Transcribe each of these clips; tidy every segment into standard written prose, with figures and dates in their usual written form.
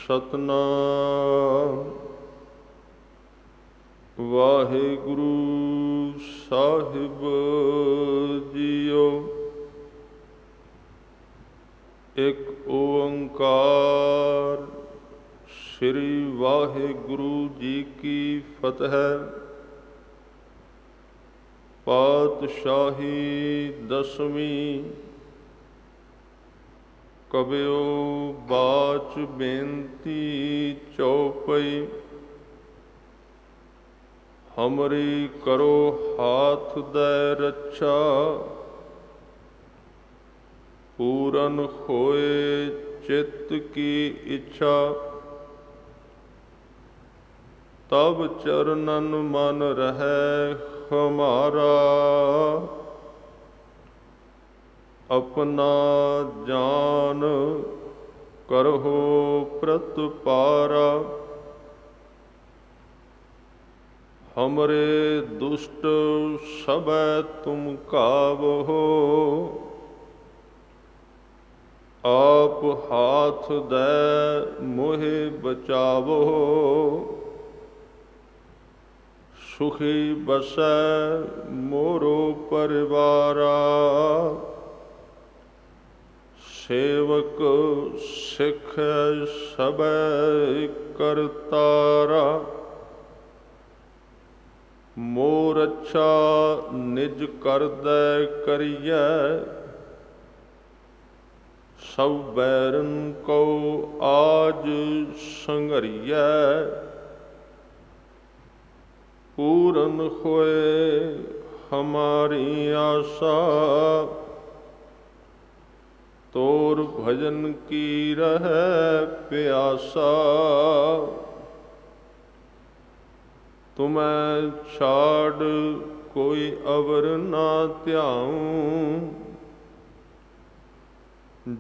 सतनाम वाहिगुरु साहिब जीओ। एक ओंकार श्री वाहिगुरु जी की फतह। पातशाही दसवीं कबियो बाच बेनती चौपई। हमरी करो हाथ दे रक्षा, पूरन होए चित्त की इच्छा। तब चरणन मन रहे हमारा, अपना जान करहो प्रतपारा। हमरे दुष्ट सबे तुम काबहो, आप हाथ दे मोहे बचावो। सुखी बसै मोरो परिवारा, सेवक सिख सबे करतारा। मोर अच्छा निज कर दे करिए, सब बैरन को आज संघरिए। पूरन होए हमारी आशा, तोर भजन की रहे प्यासा। तुम्हें छाड़ कोई अवर ना त्याऊं,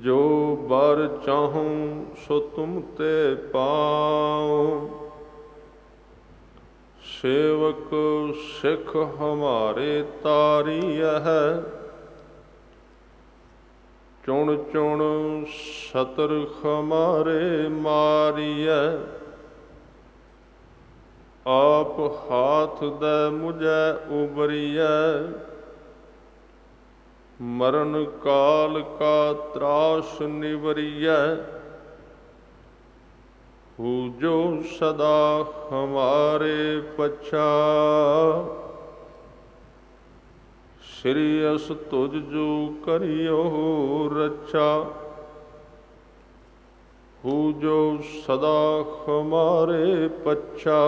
जो बर चाहूं सो तुम ते पाऊं। सेवक सिख हमारे तारिय है, चुन चुन सतर हमारे मारिय। आप हाथ दे मुझे उबरिय, मरण काल का त्रास निवरिय। हु जो सदा हमारे पच्छा, श्री अस तुझ जो करियो रक्षा। हु जो सदा हमारे पच्छा,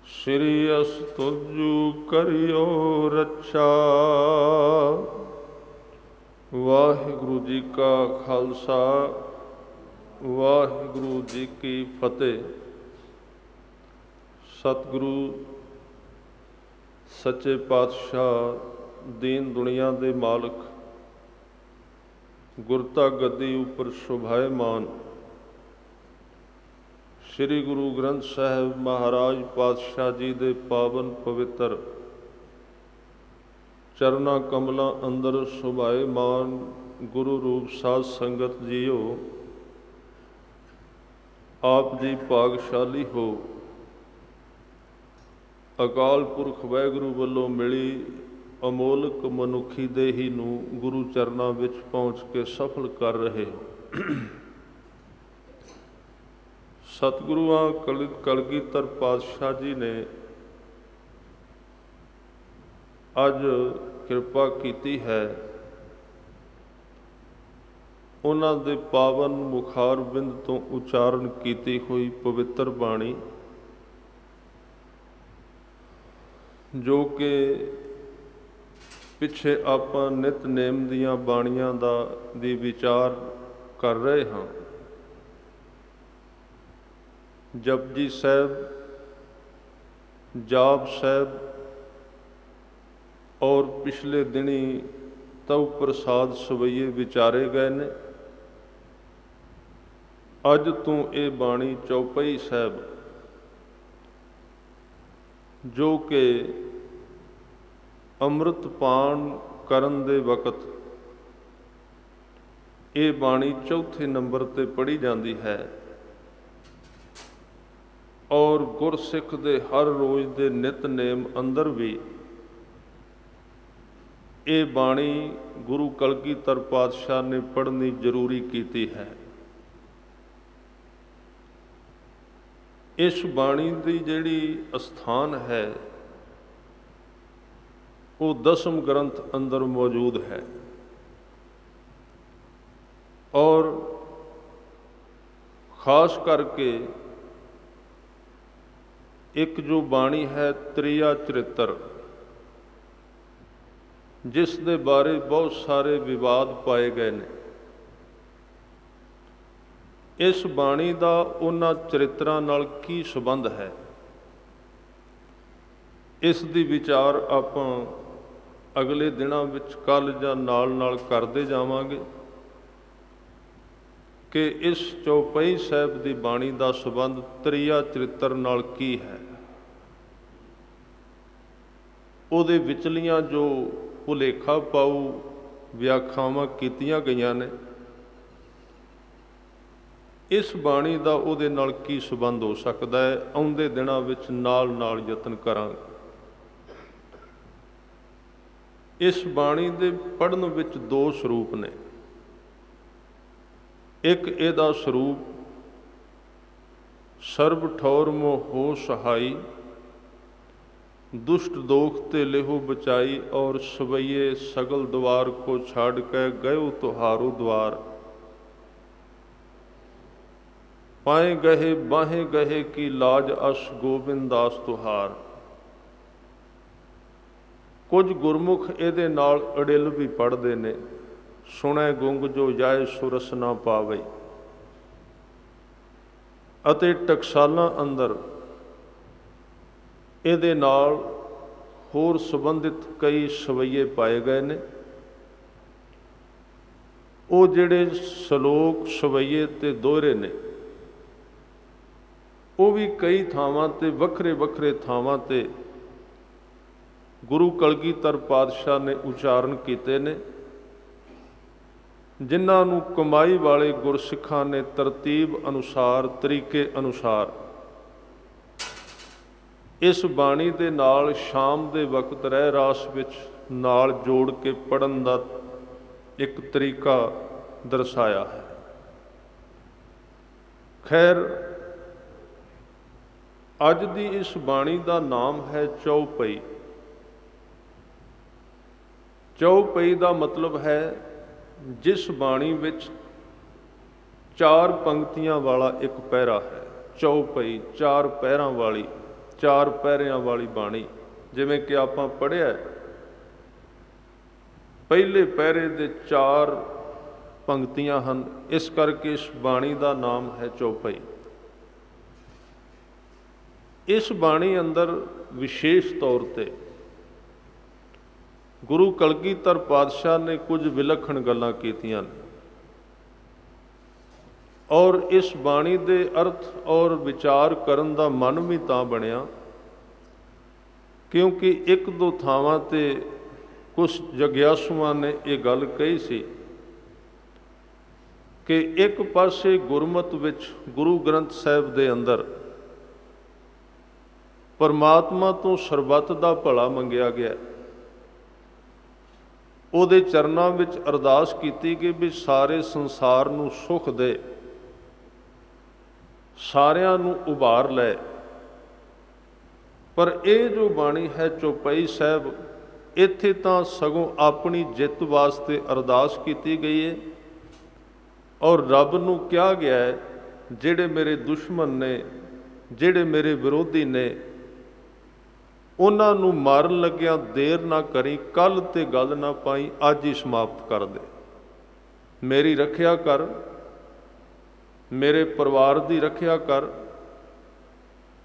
श्री अस तुझ जो करियो रक्षा। वाहिगुरु जी का खालसा, वाहिगुरु जी की फतेह। सतगुरु सच्चे पातशाह दीन दुनिया दे मालक, गुरता गद्दी उपर शोभायमान श्री गुरु ग्रंथ साहिब महाराज पातशाह जी दे पावन पवित्र चरना कमलों अंदर शोभायमान गुरु रूप साध संगत जीओ। आप जी भागशाली हो। अकाल पुरख वाहिगुरु वालों मिली अमोलक मनुखी देही नूं गुरु चरनां विच पहुँच के सफल कर रहे हो। सतगुरुआं कलगीधर पातशाह जी ने अज किरपा कीती है। उन्हां दे पावन मुखार बिंद तो उचारण कीती हुई पवित्र बाणी, जो कि पिछे आपां नितनेम दीयां बाणियां दी विचार कर रहे हाँ। जपजी साहब, जाप साहब और पिछले दिनी तव प्रसाद सवैये विचारे गए ने। अज तू ये बाणी चौपाई साहब, जो कि अमृत पान करन दे वक्त ਇਹ ਬਾਣੀ ਚੌਥੇ ਨੰਬਰ ਤੇ ਪੜ੍ਹੀ ਜਾਂਦੀ ਹੈ ਔਰ ਗੁਰਸਿੱਖ ਦੇ ਹਰ ਰੋਜ਼ ਦੇ ਨਿਤਨੇਮ ਅੰਦਰ ਵੀ ਇਹ ਬਾਣੀ ਗੁਰੂ ਕਲਗੀਧਰ ਪਾਤਸ਼ਾਹ ਨੇ ਪੜ੍ਹਨੀ ਜ਼ਰੂਰੀ ਕੀਤੀ ਹੈ। ਇਸ ਬਾਣੀ ਦੀ ਜਿਹੜੀ ਅਸਥਾਨ ਹੈ ਉਹ ਦਸਮ ਗ੍ਰੰਥ ਅੰਦਰ ਮੌਜੂਦ ਹੈ ਔਰ ਖਾਸ ਕਰਕੇ ਇੱਕ ਜੋ ਬਾਣੀ ਹੈ ਤ੍ਰਿਆ ਚਰਿੱਤਰ, ਜਿਸ ਦੇ ਬਾਰੇ ਬਹੁਤ ਸਾਰੇ ਵਿਵਾਦ ਪਾਏ ਗਏ ਨੇ। ਇਸ ਬਾਣੀ ਦਾ ਉਹਨਾਂ ਚਰਿੱਤਰਾਂ ਨਾਲ ਕੀ ਸੰਬੰਧ ਹੈ, ਇਸ ਦੀ ਵਿਚਾਰ ਆਪਾਂ ਅਗਲੇ ਦਿਨਾਂ ਵਿੱਚ ਕੱਲ੍ਹ ਜਾਂ ਨਾਲ ਕਰਦੇ ਜਾਵਾਂਗੇ ਕਿ ਇਸ ਚੌਪਈ ਸਾਹਿਬ ਦੀ ਬਾਣੀ ਦਾ ਸੰਬੰਧ ਤ੍ਰਿਆ ਚਰਿੱਤਰ ਨਾਲ ਕੀ ਹੈ। ਉਹਦੇ ਵਿਚਲੀਆਂ ਜੋ ਭੁਲੇਖਾ ਪਾਊ ਵਿਆਖਿਆਵਾਂ ਕੀਤੀਆਂ ਗਈਆਂ ਨੇ, ਇਸ ਬਾਣੀ ਦਾ ਉਹਦੇ ਨਾਲ ਕੀ ਸੰਬੰਧ ਹੋ ਸਕਦਾ ਹੈ, ਆਉਂਦੇ ਦਿਨਾਂ ਵਿੱਚ ਨਾਲ ਯਤਨ ਕਰਾਂਗੇ। ਇਸ ਬਾਣੀ ਦੇ ਪੜ੍ਹਨ ਵਿੱਚ ਦੋ ਸਰੂਪ ਨੇ। ਇੱਕ ਇਹਦਾ ਸਰੂਪ ਸਰਬ ਠੌਰ ਮੋਹ ਹੋ ਸਹਾਈ, दुष्ट दोख ते लेहो बचाई, और सवैये सगल द्वार को छाड़ के गयो तुहारो द्वार, पाए गहे बाहे गहे की लाज अस गोबिंद दास तुहार। कुछ गुरमुख ਇਹਦੇ ਨਾਲ ਅੜਿਲ ਵੀ ਪੜ੍ਹਦੇ ਨੇ, ਸੁਣੈ ਗੁੰਗ ਜੋ ਜਾਏ ਸੁਰਸ ਨਾ ਪਾਵੇ। ਅਤੇ ਟਕਸਾਲਾਂ ਅੰਦਰ ਇਹਦੇ ਨਾਲ ਹੋਰ ਸੰਬੰਧਿਤ ਕਈ ਸਵਈਏ ਪਾਏ ਗਏ ਨੇ। ਉਹ ਜਿਹੜੇ ਸ਼ਲੋਕ ਸਵਈਏ ਤੇ ਦੋਹਰੇ ਨੇ, ਉਹ ਵੀ ਕਈ ਥਾਵਾਂ ਤੇ ਵੱਖਰੇ ਥਾਵਾਂ ਤੇ ਗੁਰੂ ਕਲਗੀਧਰ ਪਾਤਸ਼ਾਹ ਨੇ ਉਚਾਰਨ ਕੀਤੇ ਨੇ, ਜਿਨ੍ਹਾਂ ਨੂੰ ਕਮਾਈ ਵਾਲੇ ਗੁਰਸਿੱਖਾਂ ਨੇ ਤਰਤੀਬ ਅਨੁਸਾਰ, ਤਰੀਕੇ ਅਨੁਸਾਰ ਇਸ ਬਾਣੀ ਦੇ ਨਾਲ ਸ਼ਾਮ ਦੇ ਵਕਤ ਰਹਿ ਰਾਸ ਵਿੱਚ ਨਾਲ ਜੋੜ ਕੇ ਪੜ੍ਹਨ ਦਾ ਇੱਕ ਤਰੀਕਾ ਦਰਸਾਇਆ ਹੈ। ਖੈਰ, ਅੱਜ ਦੀ ਇਸ ਬਾਣੀ ਦਾ ਨਾਮ ਹੈ ਚੌਪਈ। ਚੌਪਈ ਦਾ ਮਤਲਬ ਹੈ ਜਿਸ ਬਾਣੀ ਵਿੱਚ 4 ਪੰਕਤੀਆਂ ਵਾਲਾ ਇੱਕ ਪਹਿਰਾ ਹੈ। ਚੌਪਈ 4 ਪਹਿਰਾਂ ਵਾਲੀ, 4 ਪਹਿਰਿਆਂ ਵਾਲੀ ਬਾਣੀ। ਜਿਵੇਂ ਕਿ ਆਪਾਂ ਪੜ੍ਹਿਆ, ਪਹਿਲੇ ਪਹਿਰੇ ਦੇ 4 ਪੰਕਤੀਆਂ ਹਨ, ਇਸ ਕਰਕੇ ਇਸ ਬਾਣੀ ਦਾ ਨਾਮ ਹੈ ਚੌਪਈ। ਇਸ ਬਾਣੀ ਅੰਦਰ ਵਿਸ਼ੇਸ਼ ਤੌਰ ਤੇ ਗੁਰੂ ਕਲਗੀਧਰ ਪਾਤਸ਼ਾਹ ਨੇ ਕੁਝ ਵਿਲੱਖਣ ਗੱਲਾਂ ਕੀਤੀਆਂ ਨੇ ਔਰ ਇਸ ਬਾਣੀ ਦੇ ਅਰਥ ਔਰ ਵਿਚਾਰ ਕਰਨ ਦਾ ਮਨ ਵੀ ਤਾਂ ਬਣਿਆ ਕਿਉਂਕਿ 1-2 ਥਾਵਾਂ ਤੇ ਕੁਝ ਜਗਿਆਸੂਆਂ ਨੇ ਇਹ ਗੱਲ ਕਹੀ ਸੀ ਕਿ ਇੱਕ ਪਾਸੇ ਗੁਰਮਤ ਵਿੱਚ ਗੁਰੂ ਗ੍ਰੰਥ ਸਾਹਿਬ ਦੇ ਅੰਦਰ ਪਰਮਾਤਮਾ ਤੋਂ ਸਰਬੱਤ ਦਾ ਭਲਾ ਮੰਗਿਆ ਗਿਆ, ਉਹਦੇ ਚਰਨਾਂ ਵਿੱਚ ਅਰਦਾਸ ਕੀਤੀ ਕਿ ਵੀ ਸਾਰੇ ਸੰਸਾਰ ਨੂੰ ਸੁੱਖ ਦੇ, ਸਾਰਿਆਂ ਨੂੰ ਉਭਾਰ ਲੈ। ਪਰ ਇਹ ਜੋ ਬਾਣੀ ਹੈ ਚੌਪਈ ਸਾਹਿਬ, ਇੱਥੇ ਤਾਂ ਸਗੋਂ ਆਪਣੀ ਜਿੱਤ ਵਾਸਤੇ ਅਰਦਾਸ ਕੀਤੀ ਗਈ ਹੈ ਔਰ ਰੱਬ ਨੂੰ ਕਿਹਾ ਗਿਆ ਹੈ ਜਿਹੜੇ ਮੇਰੇ ਦੁਸ਼ਮਣ ਨੇ, ਜਿਹੜੇ ਮੇਰੇ ਵਿਰੋਧੀ ਨੇ, ਉਹਨਾਂ ਨੂੰ ਮਾਰਨ ਲੱਗਿਆਂ ਦੇਰ ਨਾ ਕਰੀ, ਕੱਲ੍ਹ ਤੇ ਗੱਲ ਨਾ ਪਾਈ, ਅੱਜ ਹੀ ਸਮਾਪਤ ਕਰ ਦੇ। ਮੇਰੀ ਰੱਖਿਆ ਕਰ, ਮੇਰੇ ਪਰਿਵਾਰ ਦੀ ਰੱਖਿਆ ਕਰ,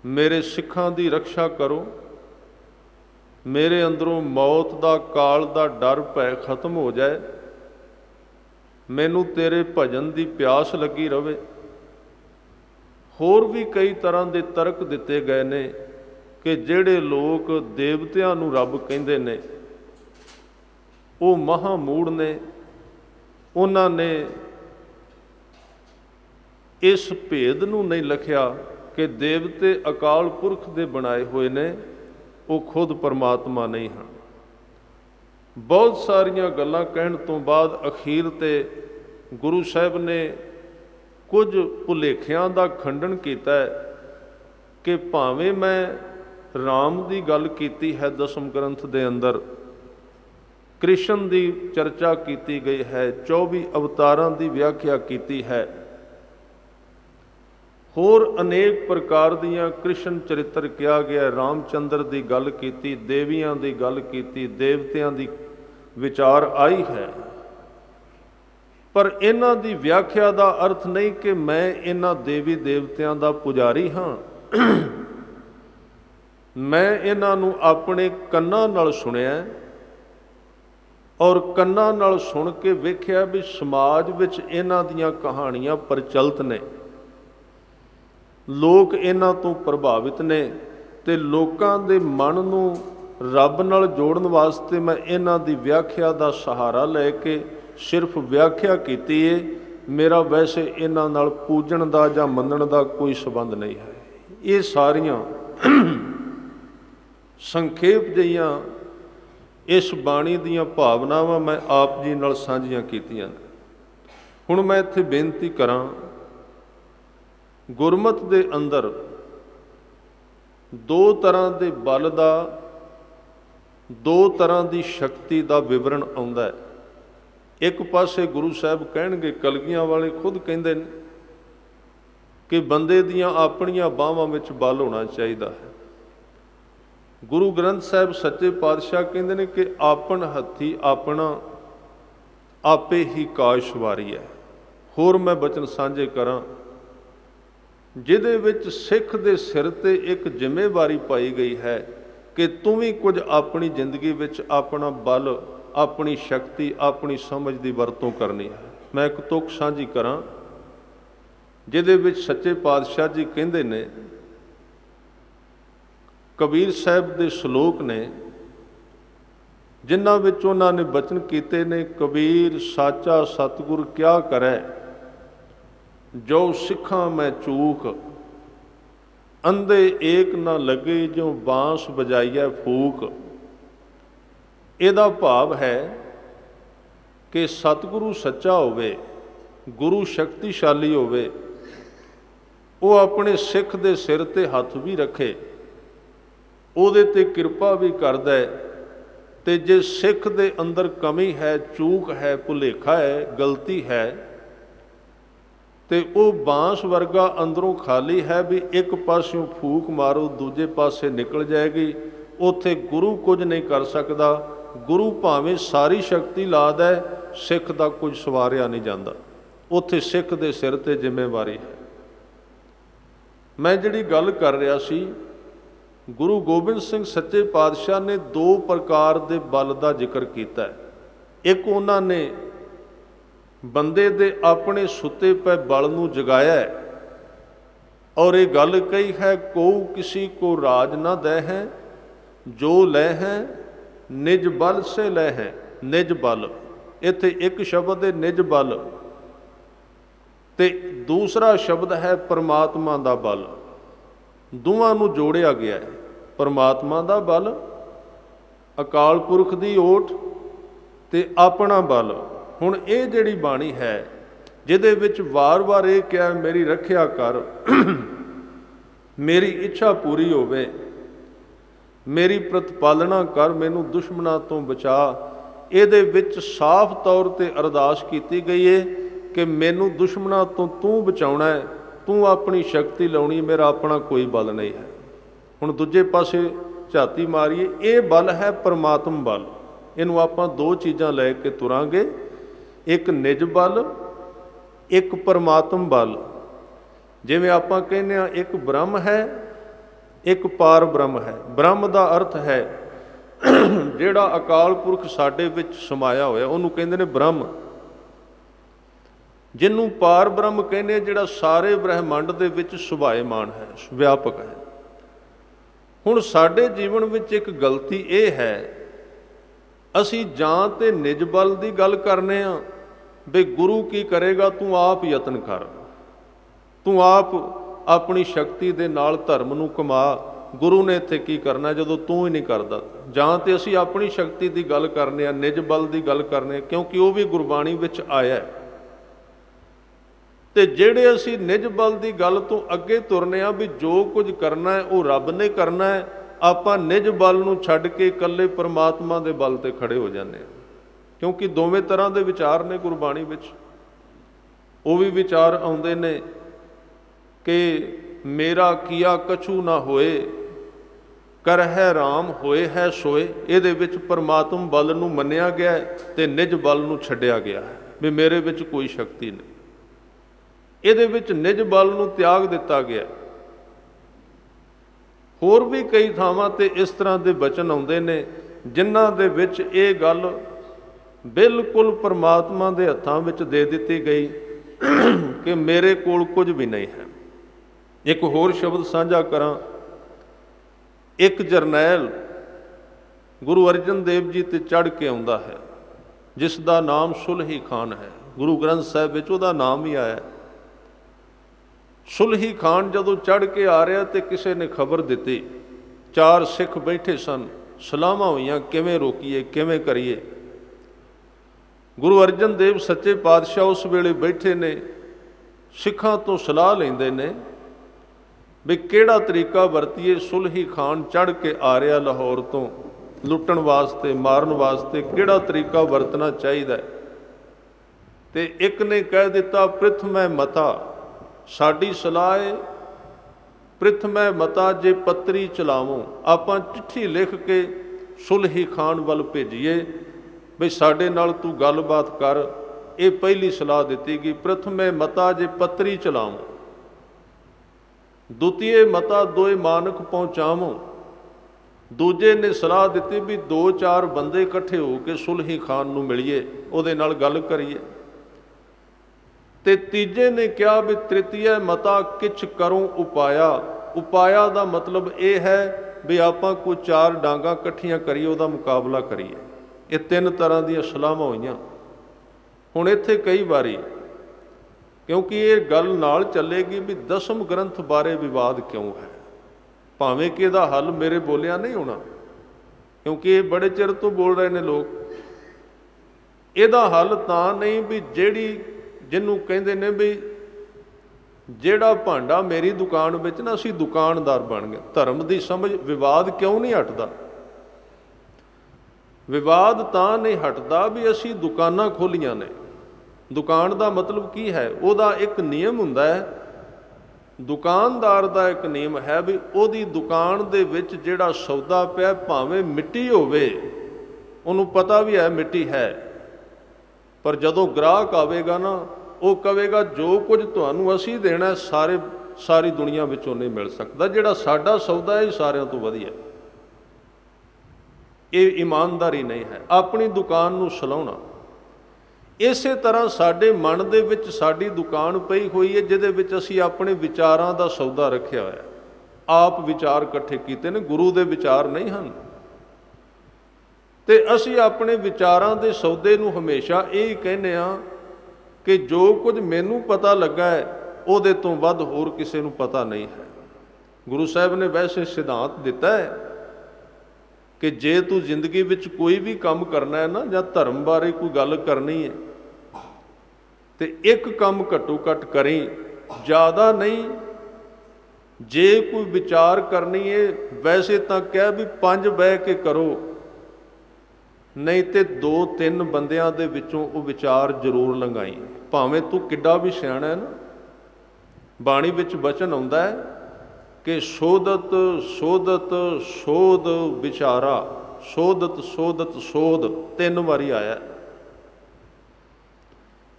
ਮੇਰੇ ਸਿੱਖਾਂ ਦੀ ਰੱਖਿਆ ਕਰੋ, ਮੇਰੇ ਅੰਦਰੋਂ ਮੌਤ ਦਾ, ਕਾਲ ਦਾ ਡਰ ਭੈ ਖਤਮ ਹੋ ਜਾਏ, ਮੈਨੂੰ ਤੇਰੇ ਭਜਨ ਦੀ ਪਿਆਸ ਲੱਗੀ ਰਵੇ। ਹੋਰ ਵੀ ਕਈ ਤਰ੍ਹਾਂ ਦੇ ਤਰਕ ਦਿੱਤੇ ਗਏ ਨੇ ਕਿ ਜਿਹੜੇ ਲੋਕ ਦੇਵਤਿਆਂ ਨੂੰ ਰੱਬ ਕਹਿੰਦੇ ਨੇ ਉਹ ਮਹਾਮੂੜ ਨੇ, ਉਹਨਾਂ ਨੇ इस भेद नूं नहीं लखिया कि देवते अकाल पुरख दे बनाए हुए ने, वो खुद परमात्मा नहीं हैं। बहुत सारियां गल्लां कहण तो बाद अखीर ते गुरु साहब ने कुछ भुलेखियां दा खंडन कीता है कि भावें मैं राम दी गल कीती है दसम ग्रंथ दे अंदर, कृष्ण दी चर्चा कीती गई है, 24 अवतारां दी व्याख्या कीती है, होर अनेक प्रकार दियां कृष्ण चरित्र किया गया, रामचंद्र दी गल कीती, देवियां दी गल कीती, देवतियां दी विचार आई है, पर इन्हां दी व्याख्या दा अर्थ नहीं कि मैं इन्हां देवी देवतियां दा पुजारी हाँ। मैं इन्हां नूं अपने कन्नां नाल सुनिया और कन्नां नाल सुन के वेख्या भी समाज विच इन्हां दियां कहानियां प्रचलित ने, लोक इन्हां तो प्रभावित ने, ते लोकां दे मन नूं रब नाल जोड़न वास्ते मैं इन्हां दी व्याख्या दा सहारा लैके सिर्फ व्याख्या कीती है। मेरा वैसे इन्हां नाल पूजन दा जां मनण दा कोई संबंध नहीं है। ये सारियां संखेप जिहियां इस बाणी दीयां भावनावां मैं आप जी नाल साझीआं कीतीआं। हुण मैं इत्थे बेनती करां, गुरमत दे अंदर दो तरह दे बल दा, दो तरह दी शक्ति दा विवरण आउंदा है। एक पासे गुरु साहब कहणगे, कलगियां वाले खुद कहंदे ने कि बंदे दियां अपणियां बाहां विच बल होना चाहिदा है। गुरु ग्रंथ साहब सच्चे पातशाह कहंदे ने कि आपन हत्थी अपना आपे ही काश वारी है। होर मैं बचन साझे करां जिहदे विच सिख दे सिर ते एक जिम्मेवारी पाई गई है कि तू भी कुछ अपनी जिंदगी विच अपना बल, अपनी शक्ति, अपनी समझ की वरतों करनी है। मैं एक तुक साझी करां जिहदे विच सच्चे पातशाह जी कहंदे ने, कबीर साहब दे श्लोक ने जिन्हां विच उन्हां ने बचन कीते ने, कबीर साचा सतगुर क्या करै, जो सिखां मैं चूक, अंधे एक ना लगे जो बांस बजाइए फूक। ਇਹਦਾ ਭਾਵ है कि सतगुरु सच्चा होवे, गुरु शक्तिशाली होवे, वो अपने सिख दे सिर ते हथ भी रखे, ਉਹਦੇ ਤੇ किरपा भी करदा है, ते जे सिख दे अंदर कमी है, चूक है, भुलेखा है, गलती है, ते वो बांस वर्गा अंदरों खाली है भी एक पासों फूक मारो दूजे पासे निकल जाएगी। उत्थे गुरु कुछ नहीं कर सकता। गुरु भावें सारी शक्ति ला दे, सिख दा कुछ सवारिया नहीं जाता। उत्थे सिख दे सिर ते जिम्मेवारी है। मैं जिहड़ी गल कर रहा सी, गुरु गोबिंद सिंह सच्चे पातशाह ने दो प्रकार दे बल का जिक्र किया है। एक उन्होंने बंदे दे अपने सुते पे बल नूं जगाया है और ये गल कही है, को किसी को राज ना दे है, जो ले हैं निज बल से ले हैं। निज बल इत्थे एक शब्द है निज बल, ते दूसरा शब्द है परमात्मा दा बल। दोवां नूं जोड़िया गया है। परमात्मा दा बल, अकाल पुरख दी ओट, ते अपना बल। हुण ये जिहड़ी बाणी है जिहदे विच वार वार ये कहा, मेरी रखिया कर, मेरी इच्छा पूरी होवे, मेरी प्रतिपालना कर, मैनू दुश्मनां तो बचा। इहदे विच साफ तौर ते अरदास की गई है कि मैनू दुश्मनां तो तू बचाउणा है, तू अपनी शक्ति लाउणी, मेरा अपना कोई बल नहीं है। हुण दूजे पासे झाती मारीए, ये बल है परमात्म बल। इनू आपां दो चीज़ां लै के तुरांगे, एक निज बल, एक परमात्म बल। जिवें आपां कहने आ एक ब्रह्म है, एक पार ब्रह्म है। ब्रह्म का अर्थ है जिहड़ा अकाल पुरख साडे विच समाया होया, उहनूं कहंदे ने ब्रह्म। जिन्हों पार ब्रह्म कहने, जिहड़ा सारे ब्रह्मंड दे विच सुभाएमान है, व्यापक है। हुण साडे जीवन विच एक गलती ये है, असी जां ते निज बल की गल करने आ भी गुरु की करेगा, तू आप यतन कर। ਤੂੰ ਆਪ ਆਪਣੀ ਸ਼ਕਤੀ ਦੇ ਨਾਲ ਧਰਮ ਨੂੰ ਕਮਾ। ਗੁਰੂ ਨੇ ਇੱਥੇ ਕੀ ਕਰਨਾ ਜਦੋਂ ਤੂੰ ਹੀ ਨਹੀਂ ਕਰਦਾ। ਜਾਂ ਤੇ ਅਸੀਂ ਆਪਣੀ ਸ਼ਕਤੀ ਦੀ ਗੱਲ ਕਰਨੇ ਆ, ਨਿਜ ਬਲ ਦੀ ਗੱਲ ਕਰਨੇ, ਕਿਉਂਕਿ ਉਹ ਵੀ ਗੁਰਬਾਣੀ ਵਿੱਚ ਆਇਆ। ਤੇ ਜਿਹੜੇ ਅਸੀਂ ਨਿਜ ਬਲ ਦੀ ਗੱਲ ਤੋਂ ਅੱਗੇ ਤੁਰਨੇ ਆ ਵੀ ਜੋ ਕੁਝ ਕਰਨਾ ਹੈ ਉਹ ਰੱਬ ਨੇ ਕਰਨਾ ਹੈ, ਆਪਾਂ ਨਿਜ ਬਲ ਨੂੰ ਛੱਡ ਕੇ ਇਕੱਲੇ ਪਰਮਾਤਮਾ ਦੇ ਬਲ ਤੇ ਖੜੇ ਹੋ ਜਾਂਦੇ ਹਾਂ। ਕਿਉਂਕਿ ਦੋਵੇਂ ਤਰ੍ਹਾਂ ਦੇ ਵਿਚਾਰ ਨੇ ਗੁਰਬਾਣੀ ਵਿੱਚ। ਉਹ ਵੀ ਵਿਚਾਰ ਆਉਂਦੇ ਨੇ ਕਿ ਮੇਰਾ ਕੀਆ ਕਛੂ ਨਾ ਹੋਏ, ਕਰ ਹੈ ਰਾਮ ਹੋਏ ਹੈ ਸੋਏ। ਇਹਦੇ ਵਿੱਚ ਪਰਮਾਤਮ ਬਲ ਨੂੰ ਮੰਨਿਆ ਗਿਆ ਤੇ ਨਿਜ ਬਲ ਨੂੰ ਛੱਡਿਆ ਗਿਆ ਹੈ ਵੀ ਮੇਰੇ ਵਿੱਚ ਕੋਈ ਸ਼ਕਤੀ ਨਹੀਂ। ਇਹਦੇ ਵਿੱਚ ਨਿਜ ਬਲ ਨੂੰ ਤਿਆਗ ਦਿੱਤਾ ਗਿਆ। ਹੋਰ ਵੀ ਕਈ ਥਾਵਾਂ ਤੇ ਇਸ ਤਰ੍ਹਾਂ ਦੇ ਬਚਨ ਆਉਂਦੇ ਨੇ ਜਿਨ੍ਹਾਂ ਦੇ ਵਿੱਚ ਇਹ ਗੱਲ ਬਿਲਕੁਲ ਪਰਮਾਤਮਾ ਦੇ ਹੱਥਾਂ ਵਿੱਚ ਦੇ ਦਿੱਤੀ ਗਈ ਕਿ ਮੇਰੇ ਕੋਲ ਕੁਝ ਵੀ ਨਹੀਂ ਹੈ। ਇੱਕ ਹੋਰ ਸ਼ਬਦ ਸਾਂਝਾ ਕਰਾਂ। ਇੱਕ ਜਰਨੈਲ ਗੁਰੂ ਅਰਜਨ ਦੇਵ ਜੀ ਤੇ ਚੜ੍ਹ ਕੇ ਆਉਂਦਾ ਹੈ, ਜਿਸ ਦਾ ਨਾਮ ਸੁਲਹੀ ਖਾਨ ਹੈ। ਗੁਰੂ ਗ੍ਰੰਥ ਸਾਹਿਬ ਵਿੱਚ ਉਹਦਾ ਨਾਮ ਹੀ ਆਇਆ। ਸੁਲਹੀ ਖਾਨ ਜਦੋਂ ਚੜ੍ਹ ਕੇ ਆ ਰਿਹਾ ਤੇ ਕਿਸੇ ਨੇ ਖਬਰ ਦਿੱਤੀ, 4 ਸਿੱਖ ਬੈਠੇ ਸਨ, ਸਲਾਹਾਂ ਹੋਈਆਂ ਕਿਵੇਂ ਰੋਕੀਏ, ਕਿਵੇਂ ਕਰੀਏ। ਗੁਰੂ ਅਰਜਨ ਦੇਵ ਸੱਚੇ ਪਾਤਸ਼ਾਹ ਉਸ ਵੇਲੇ ਬੈਠੇ ਨੇ, ਸਿੱਖਾਂ ਤੋਂ ਸਲਾਹ ਲੈਂਦੇ ਨੇ ਵੀ ਕਿਹੜਾ ਤਰੀਕਾ ਵਰਤੀਏ। ਸੁਲਹੀ ਖਾਨ ਚੜ੍ਹ ਕੇ ਆ ਰਿਹਾ ਲਾਹੌਰ ਤੋਂ ਲੁੱਟਣ ਵਾਸਤੇ, ਮਾਰਨ ਵਾਸਤੇ, ਕਿਹੜਾ ਤਰੀਕਾ ਵਰਤਣਾ ਚਾਹੀਦਾ। ਤੇ ਇੱਕ ਨੇ ਕਹਿ ਦਿੱਤਾ ਪ੍ਰਿਥਮੈ ਮਤਾ, ਸਾਡੀ ਸਲਾਹ ਹੈ ਪ੍ਰਿਥਮੈ ਮਤਾ ਜੇ ਪੱਤਰੀ ਚਲਾਵੋ। ਆਪਾਂ ਚਿੱਠੀ ਲਿਖ ਕੇ ਸੁਲਹੀ ਖਾਨ ਵੱਲ ਭੇਜੀਏ ਬਈ ਸਾਡੇ ਨਾਲ ਤੂੰ ਗੱਲਬਾਤ ਕਰ। ਇਹ ਪਹਿਲੀ ਸਲਾਹ ਦਿੱਤੀ ਗਈ, ਪ੍ਰਥਮੇ ਮਤਾ ਜੇ ਪੱਤਰੀ ਚਲਾਵੋ, ਦੂਤੀਏ ਮਤਾ ਦੋਏ ਮਾਨਕ ਪਹੁੰਚਾਵੋ। ਦੂਜੇ ਨੇ ਸਲਾਹ ਦਿੱਤੀ ਵੀ 2-4 ਬੰਦੇ ਇਕੱਠੇ ਹੋ ਕੇ ਸੁਲਹੀ ਖਾਨ ਨੂੰ ਮਿਲੀਏ, ਉਹਦੇ ਨਾਲ ਗੱਲ ਕਰੀਏ। ਤੇ ਤੀਜੇ ਨੇ ਕਿਹਾ ਵੀ ਤ੍ਰਿਤੀਏ ਮਤਾ ਕਿਛ ਕਰੋ ਉਪਾਇਆ। ਉਪਾਇਆ ਦਾ ਮਤਲਬ ਇਹ ਹੈ ਵੀ ਆਪਾਂ ਕੋਈ 4 ਡਾਂਗਾਂ ਇਕੱਠੀਆਂ ਕਰੀਏ, ਉਹਦਾ ਮੁਕਾਬਲਾ ਕਰੀਏ। ਇਹ 3 ਤਰ੍ਹਾਂ ਦੀਆਂ ਸਲਾਹਾਂ ਹੋਈਆਂ। ਹੁਣ ਇੱਥੇ ਕਈ ਵਾਰੀ ਕਿਉਂਕਿ ਇਹ ਗੱਲ ਨਾਲ ਚੱਲੇਗੀ ਵੀ ਦਸਮ ਗ੍ਰੰਥ ਬਾਰੇ ਵਿਵਾਦ ਕਿਉਂ ਹੈ, ਭਾਵੇਂ ਕਿ ਇਹਦਾ ਹੱਲ ਮੇਰੇ ਬੋਲਿਆ ਨਹੀਂ ਹੋਣਾ, ਕਿਉਂਕਿ ਇਹ ਬੜੇ ਚਿਰ ਤੋਂ ਬੋਲ ਰਹੇ ਨੇ ਲੋਕ। ਇਹਦਾ ਹੱਲ ਤਾਂ ਨਹੀਂ ਵੀ ਜਿਹਨੂੰ ਕਹਿੰਦੇ ਨੇ ਵੀ ਜਿਹੜਾ ਭਾਂਡਾ ਮੇਰੀ ਦੁਕਾਨ ਵਿੱਚ ਨਾ ਅਸੀਂ ਦੁਕਾਨਦਾਰ ਬਣ ਗਏ। ਧਰਮ ਦੀ ਸਮਝ ਵਿਵਾਦ ਕਿਉਂ ਨਹੀਂ ਹਟਦਾ। ਵਿਵਾਦ ਤਾਂ ਨਹੀਂ ਹਟਦਾ ਵੀ ਅਸੀਂ ਦੁਕਾਨਾਂ ਖੋਲੀਆਂ ਨੇ। ਦੁਕਾਨ ਦਾ ਮਤਲਬ ਕੀ ਹੈ? ਉਹਦਾ ਇੱਕ ਨਿਯਮ ਹੁੰਦਾ ਹੈ। ਦੁਕਾਨਦਾਰ ਦਾ ਇੱਕ ਨਿਯਮ ਹੈ ਵੀ ਉਹਦੀ ਦੁਕਾਨ ਦੇ ਵਿੱਚ ਜਿਹੜਾ ਸੌਦਾ ਪਿਆ ਭਾਵੇਂ ਮਿੱਟੀ ਹੋਵੇ, ਉਹਨੂੰ ਪਤਾ ਵੀ ਹੈ ਮਿੱਟੀ ਹੈ, ਪਰ ਜਦੋਂ ਗ੍ਰਾਹਕ ਆਵੇਗਾ ਨਾ ਉਹ ਕਹੇਗਾ ਜੋ ਕੁਝ ਤੁਹਾਨੂੰ ਅਸੀਂ ਦੇਣਾ ਸਾਰੀ ਦੁਨੀਆ ਵਿੱਚੋਂ ਨਹੀਂ ਮਿਲ ਸਕਦਾ, ਜਿਹੜਾ ਸਾਡਾ ਸੌਦਾ ਹੈ ਸਾਰਿਆਂ ਤੋਂ ਵਧੀਆ। ਇਹ ਇਮਾਨਦਾਰੀ ਨਹੀਂ ਹੈ, ਆਪਣੀ ਦੁਕਾਨ ਨੂੰ ਸਲਾਹੁਣਾ। ਇਸੇ ਤਰ੍ਹਾਂ ਸਾਡੇ ਮਨ ਦੇ ਵਿੱਚ ਸਾਡੀ ਦੁਕਾਨ ਪਈ ਹੋਈ ਹੈ ਜਿਹਦੇ ਵਿੱਚ ਅਸੀਂ ਆਪਣੇ ਵਿਚਾਰਾਂ ਦਾ ਸੌਦਾ ਰੱਖਿਆ ਹੋਇਆ। ਆਪ ਵਿਚਾਰ ਇਕੱਠੇ ਕੀਤੇ ਨੇ, ਗੁਰੂ ਦੇ ਵਿਚਾਰ ਨਹੀਂ ਹਨ। ਤੇ ਅਸੀਂ ਆਪਣੇ ਵਿਚਾਰਾਂ ਦੇ ਸੌਦੇ ਨੂੰ ਹਮੇਸ਼ਾ ਇਹ ਕਹਿੰਦੇ ਹਾਂ ਕਿ ਜੋ ਕੁਝ ਮੈਨੂੰ ਪਤਾ ਲੱਗਾ ਹੈ ਉਹਦੇ ਤੋਂ ਵੱਧ ਹੋਰ ਕਿਸੇ ਨੂੰ ਪਤਾ ਨਹੀਂ ਹੈ। ਗੁਰੂ ਸਾਹਿਬ ਨੇ ਵੈਸੇ ਸਿਧਾਂਤ ਦਿੱਤਾ ਹੈ ਕਿ ਜੇ ਤੂੰ ਜ਼ਿੰਦਗੀ ਵਿੱਚ ਕੋਈ ਵੀ ਕੰਮ ਕਰਨਾ ਹੈ ਨਾ, ਜਾਂ ਧਰਮ ਬਾਰੇ ਕੋਈ ਗੱਲ ਕਰਨੀ ਹੈ, ਤੇ ਇੱਕ ਕੰਮ ਘੱਟੋ ਘੱਟ ਕਰੀ, ਜ਼ਿਆਦਾ ਨਹੀਂ। ਜੇ ਕੋਈ ਵਿਚਾਰ ਕਰਨੀ ਹੈ ਵੈਸੇ ਤਾਂ ਕਹਿ ਵੀ 5 ਬਹਿ ਕੇ ਕਰੋ, ਨਹੀਂ ਤੇ 2-3 ਬੰਦਿਆਂ ਦੇ ਵਿੱਚੋਂ ਉਹ ਵਿਚਾਰ ਜ਼ਰੂਰ ਲੰਘਾਈ। ਭਾਵੇਂ ਤੂੰ ਕਿੱਡਾ ਵੀ ਸਿਆਣਾ ਹੈ ਨਾ, ਬਾਣੀ ਵਿੱਚ ਬਚਨ ਆਉਂਦਾ ਹੈ ਕਿ ਸੋਧਤ ਸੋਧਤ ਸੋਧ ਵਿਚਾਰਾ, ਸੋਧਤ ਸੋਧਤ ਸੋਧ 3 ਵਾਰੀ ਆਇਆ।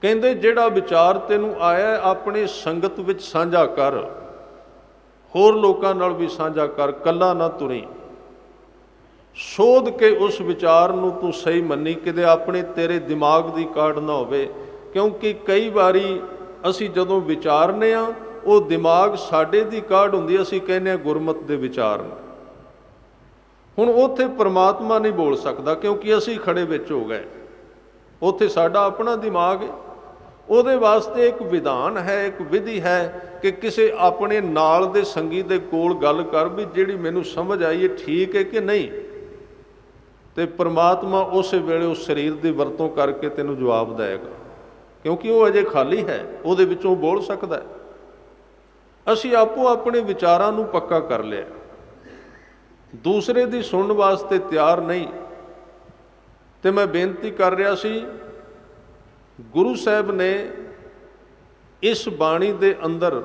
ਕਹਿੰਦੇ ਜਿਹੜਾ ਵਿਚਾਰ ਤੈਨੂੰ ਆਇਆ ਆਪਣੀ ਸੰਗਤ ਵਿੱਚ ਸਾਂਝਾ ਕਰ, ਹੋਰ ਲੋਕਾਂ ਨਾਲ ਵੀ ਸਾਂਝਾ ਕਰ, ਕੱਲਾ ਨਾ ਤੁਰੀ। ਸੋਧ ਕੇ ਉਸ ਵਿਚਾਰ ਨੂੰ ਤੂੰ ਸਹੀ ਮੰਨੀ, ਕਿਤੇ ਆਪਣੇ ਤੇਰੇ ਦਿਮਾਗ ਦੀ ਕਾਢ ਨਾ ਹੋਵੇ। ਕਿਉਂਕਿ ਕਈ ਵਾਰੀ ਅਸੀਂ ਜਦੋਂ ਵਿਚਾਰਨੇ ਆ ਉਹ ਦਿਮਾਗ ਸਾਡੇ ਦੀ ਕਾਢ ਹੁੰਦੀ, ਅਸੀਂ ਕਹਿੰਦੇ ਹਾਂ ਗੁਰਮਤ ਦੇ ਵਿਚਾਰ ਨੇ। ਹੁਣ ਉੱਥੇ ਪਰਮਾਤਮਾ ਨਹੀਂ ਬੋਲ ਸਕਦਾ ਕਿਉਂਕਿ ਅਸੀਂ ਖੜੇ ਵਿੱਚ ਹੋ ਗਏ। ਉੱਥੇ ਸਾਡਾ ਆਪਣਾ ਦਿਮਾਗ ਹੈ। ਉਹਦੇ ਵਾਸਤੇ ਇੱਕ ਵਿਧਾਨ ਹੈ, ਇੱਕ ਵਿਧੀ ਹੈ ਕਿ ਕਿਸੇ ਆਪਣੇ ਨਾਲ ਦੇ ਸੰਗੀ ਦੇ ਕੋਲ ਗੱਲ ਕਰ ਵੀ ਜਿਹੜੀ ਮੈਨੂੰ ਸਮਝ ਆਈ ਹੈ ਠੀਕ ਹੈ ਕਿ ਨਹੀਂ, ਤੇ ਪ੍ਰਮਾਤਮਾ ਉਸੇ ਵੇਲੇ ਉਸ ਸਰੀਰ ਦੀ ਵਰਤੋਂ ਕਰਕੇ ਤੈਨੂੰ ਜਵਾਬ ਦੇਵੇਗਾ, ਕਿਉਂਕਿ ਉਹ ਅਜੇ ਖਾਲੀ ਹੈ, ਉਹਦੇ ਵਿੱਚੋਂ ਬੋਲ ਸਕਦਾ ਹੈ। ਅਸੀਂ ਆਪੋ ਆਪਣੇ ਵਿਚਾਰਾਂ ਨੂੰ ਪੱਕਾ ਕਰ ਲਿਆ, ਦੂਸਰੇ ਦੀ ਸੁਣਨ ਵਾਸਤੇ ਤਿਆਰ ਨਹੀਂ। ਤੇ ਮੈਂ ਬੇਨਤੀ ਕਰ ਰਿਹਾ ਸੀ, ਗੁਰੂ ਸਾਹਿਬ ਨੇ ਇਸ ਬਾਣੀ ਦੇ ਅੰਦਰ